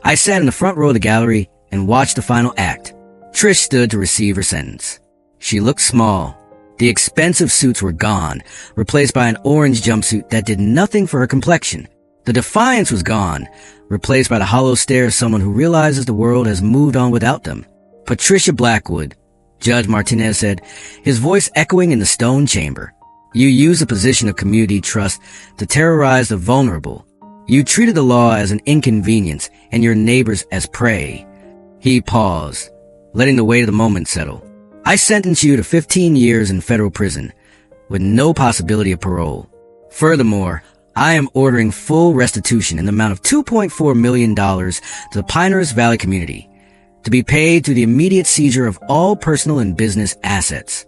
[SPEAKER 2] I sat in the front row of the gallery and watched the final act. Trish stood to receive her sentence. She looked small. The expensive suits were gone, replaced by an orange jumpsuit that did nothing for her complexion. The defiance was gone, replaced by the hollow stare of someone who realizes the world has moved on without them. Patricia Blackwood, Judge Martinez said, his voice echoing in the stone chamber. You used a position of community trust to terrorize the vulnerable. You treated the law as an inconvenience and your neighbors as prey. He paused, letting the weight of the moment settle. I sentence you to 15 years in federal prison, with no possibility of parole. Furthermore, I am ordering full restitution in the amount of $2.4 million to the Pinehurst Valley community, to be paid through the immediate seizure of all personal and business assets.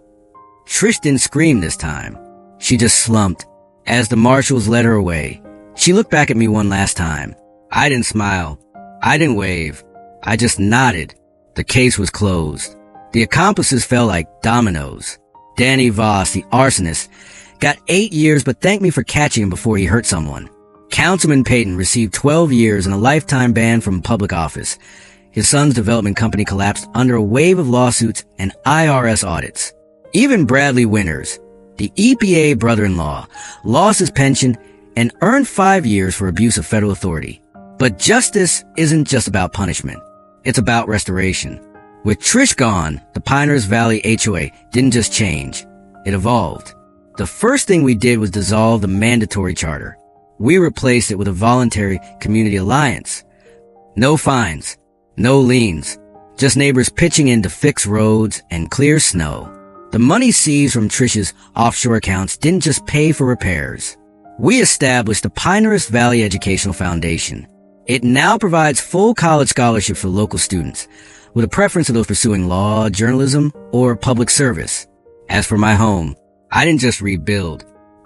[SPEAKER 2] Trish didn't scream this time. She just slumped. As the marshals led her away, she looked back at me one last time. I didn't smile. I didn't wave. I just nodded. The case was closed. The accomplices fell like dominoes. Danny Voss, the arsonist, got 8 years but thanked me for catching him before he hurt someone. Councilman Payton received 12 years and a lifetime ban from public office. His son's development company collapsed under a wave of lawsuits and IRS audits. Even Bradley Winters, the EPA brother-in-law, lost his pension and earned 5 years for abuse of federal authority. But justice isn't just about punishment. It's about restoration. With Trish gone, the Pinehurst Valley HOA didn't just change. It evolved. The first thing we did was dissolve the mandatory charter. We replaced it with a voluntary community alliance. No fines, no liens, just neighbors pitching in to fix roads and clear snow. The money seized from Trish's offshore accounts didn't just pay for repairs. We established the Pinehurst Valley Educational Foundation. It now provides full college scholarships for local students, with a preference of those pursuing law, journalism, or public service. As for my home, I didn't just rebuild.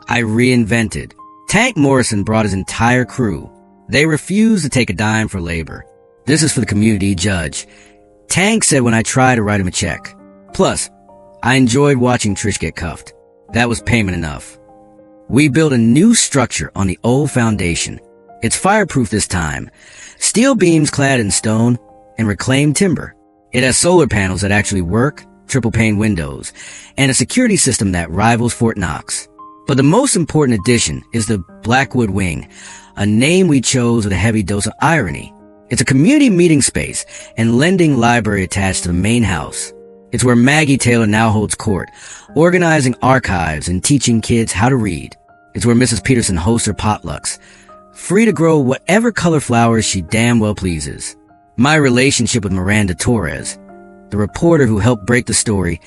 [SPEAKER 2] I reinvented. Tank Morrison brought his entire crew. They refused to take a dime for labor. This is for the community, Judge. Tank said when I tried to write him a check. Plus, I enjoyed watching Trish get cuffed. That was payment enough. We built a new structure on the old foundation. It's fireproof this time. Steel beams clad in stone and reclaimed timber. It has solar panels that actually work, triple pane windows, and a security system that rivals Fort Knox. But the most important addition is the Blackwood Wing, a name we chose with a heavy dose of irony. It's a community meeting space and lending library attached to the main house. It's where Maggie Taylor now holds court, organizing archives and teaching kids how to read. It's where Mrs. Peterson hosts her potlucks, free to grow whatever color flowers she damn well pleases. My relationship with Miranda Torres, the reporter who helped break the story,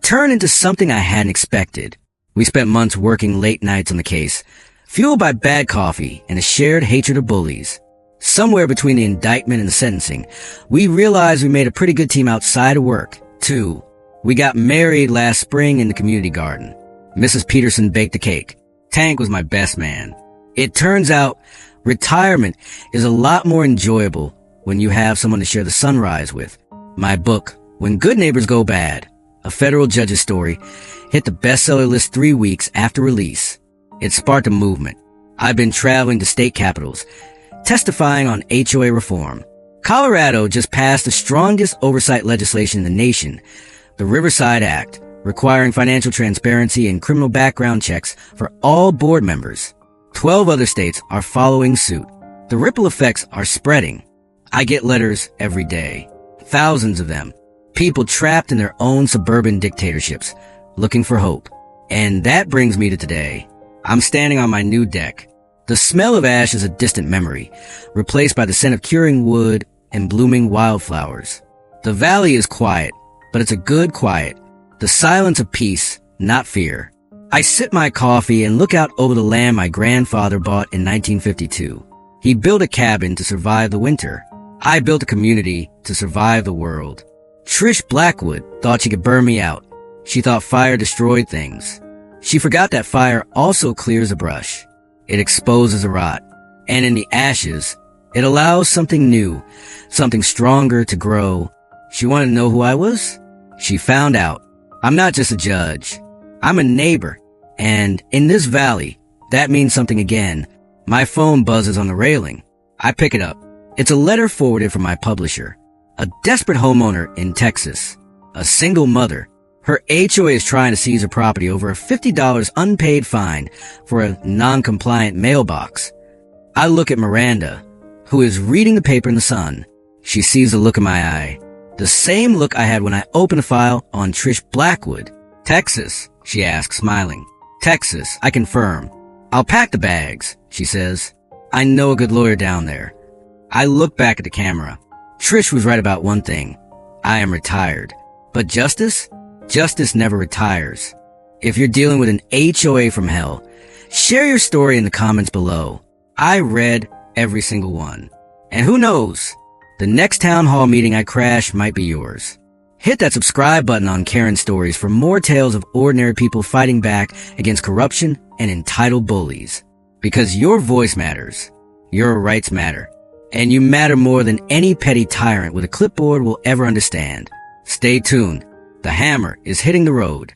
[SPEAKER 2] turned into something I hadn't expected. We spent months working late nights on the case, fueled by bad coffee and a shared hatred of bullies. Somewhere between the indictment and the sentencing, we realized we made a pretty good team outside of work, too. We got married last spring in the community garden. Mrs. Peterson baked the cake. Tank was my best man. It turns out retirement is a lot more enjoyable when you have someone to share the sunrise with. My book, When Good Neighbors Go Bad, a federal judge's story, hit the bestseller list 3 weeks after release. It sparked a movement. I've been traveling to state capitals, testifying on HOA reform. Colorado just passed the strongest oversight legislation in the nation, the Riverside Act, requiring financial transparency and criminal background checks for all board members. 12 other states are following suit. The ripple effects are spreading. I get letters every day. Thousands of them. People trapped in their own suburban dictatorships, looking for hope. And that brings me to today. I'm standing on my new deck. The smell of ash is a distant memory, replaced by the scent of curing wood and blooming wildflowers. The valley is quiet, but it's a good quiet. The silence of peace, not fear. I sip my coffee and look out over the land my grandfather bought in 1952. He built a cabin to survive the winter. I built a community to survive the world. Trish Blackwood thought she could burn me out. She thought fire destroyed things. She forgot that fire also clears a brush. It exposes a rot. And in the ashes, it allows something new, something stronger to grow. She wanted to know who I was? She found out. I'm not just a judge. I'm a neighbor. And in this valley, that means something again. My phone buzzes on the railing. I pick it up. It's a letter forwarded from my publisher. A desperate homeowner in Texas. A single mother. Her HOA is trying to seize her property over a $50 unpaid fine for a non-compliant mailbox. I look at Miranda, who is reading the paper in the sun. She sees the look in my eye. The same look I had when I opened the file on Trish Blackwood. Texas, she asks, smiling. Texas, I confirm. I'll pack the bags, she says. I know a good lawyer down there. I look back at the camera. Trish was right about one thing. I am retired. But justice? Justice never retires. If you're dealing with an HOA from hell, share your story in the comments below. I read every single one. And who knows? The next town hall meeting I crash might be yours. Hit that subscribe button on Karen Stories for more tales of ordinary people fighting back against corruption and entitled bullies. Because your voice matters. Your rights matter. And you matter more than any petty tyrant with a clipboard will ever understand. Stay tuned. The hammer is hitting the road.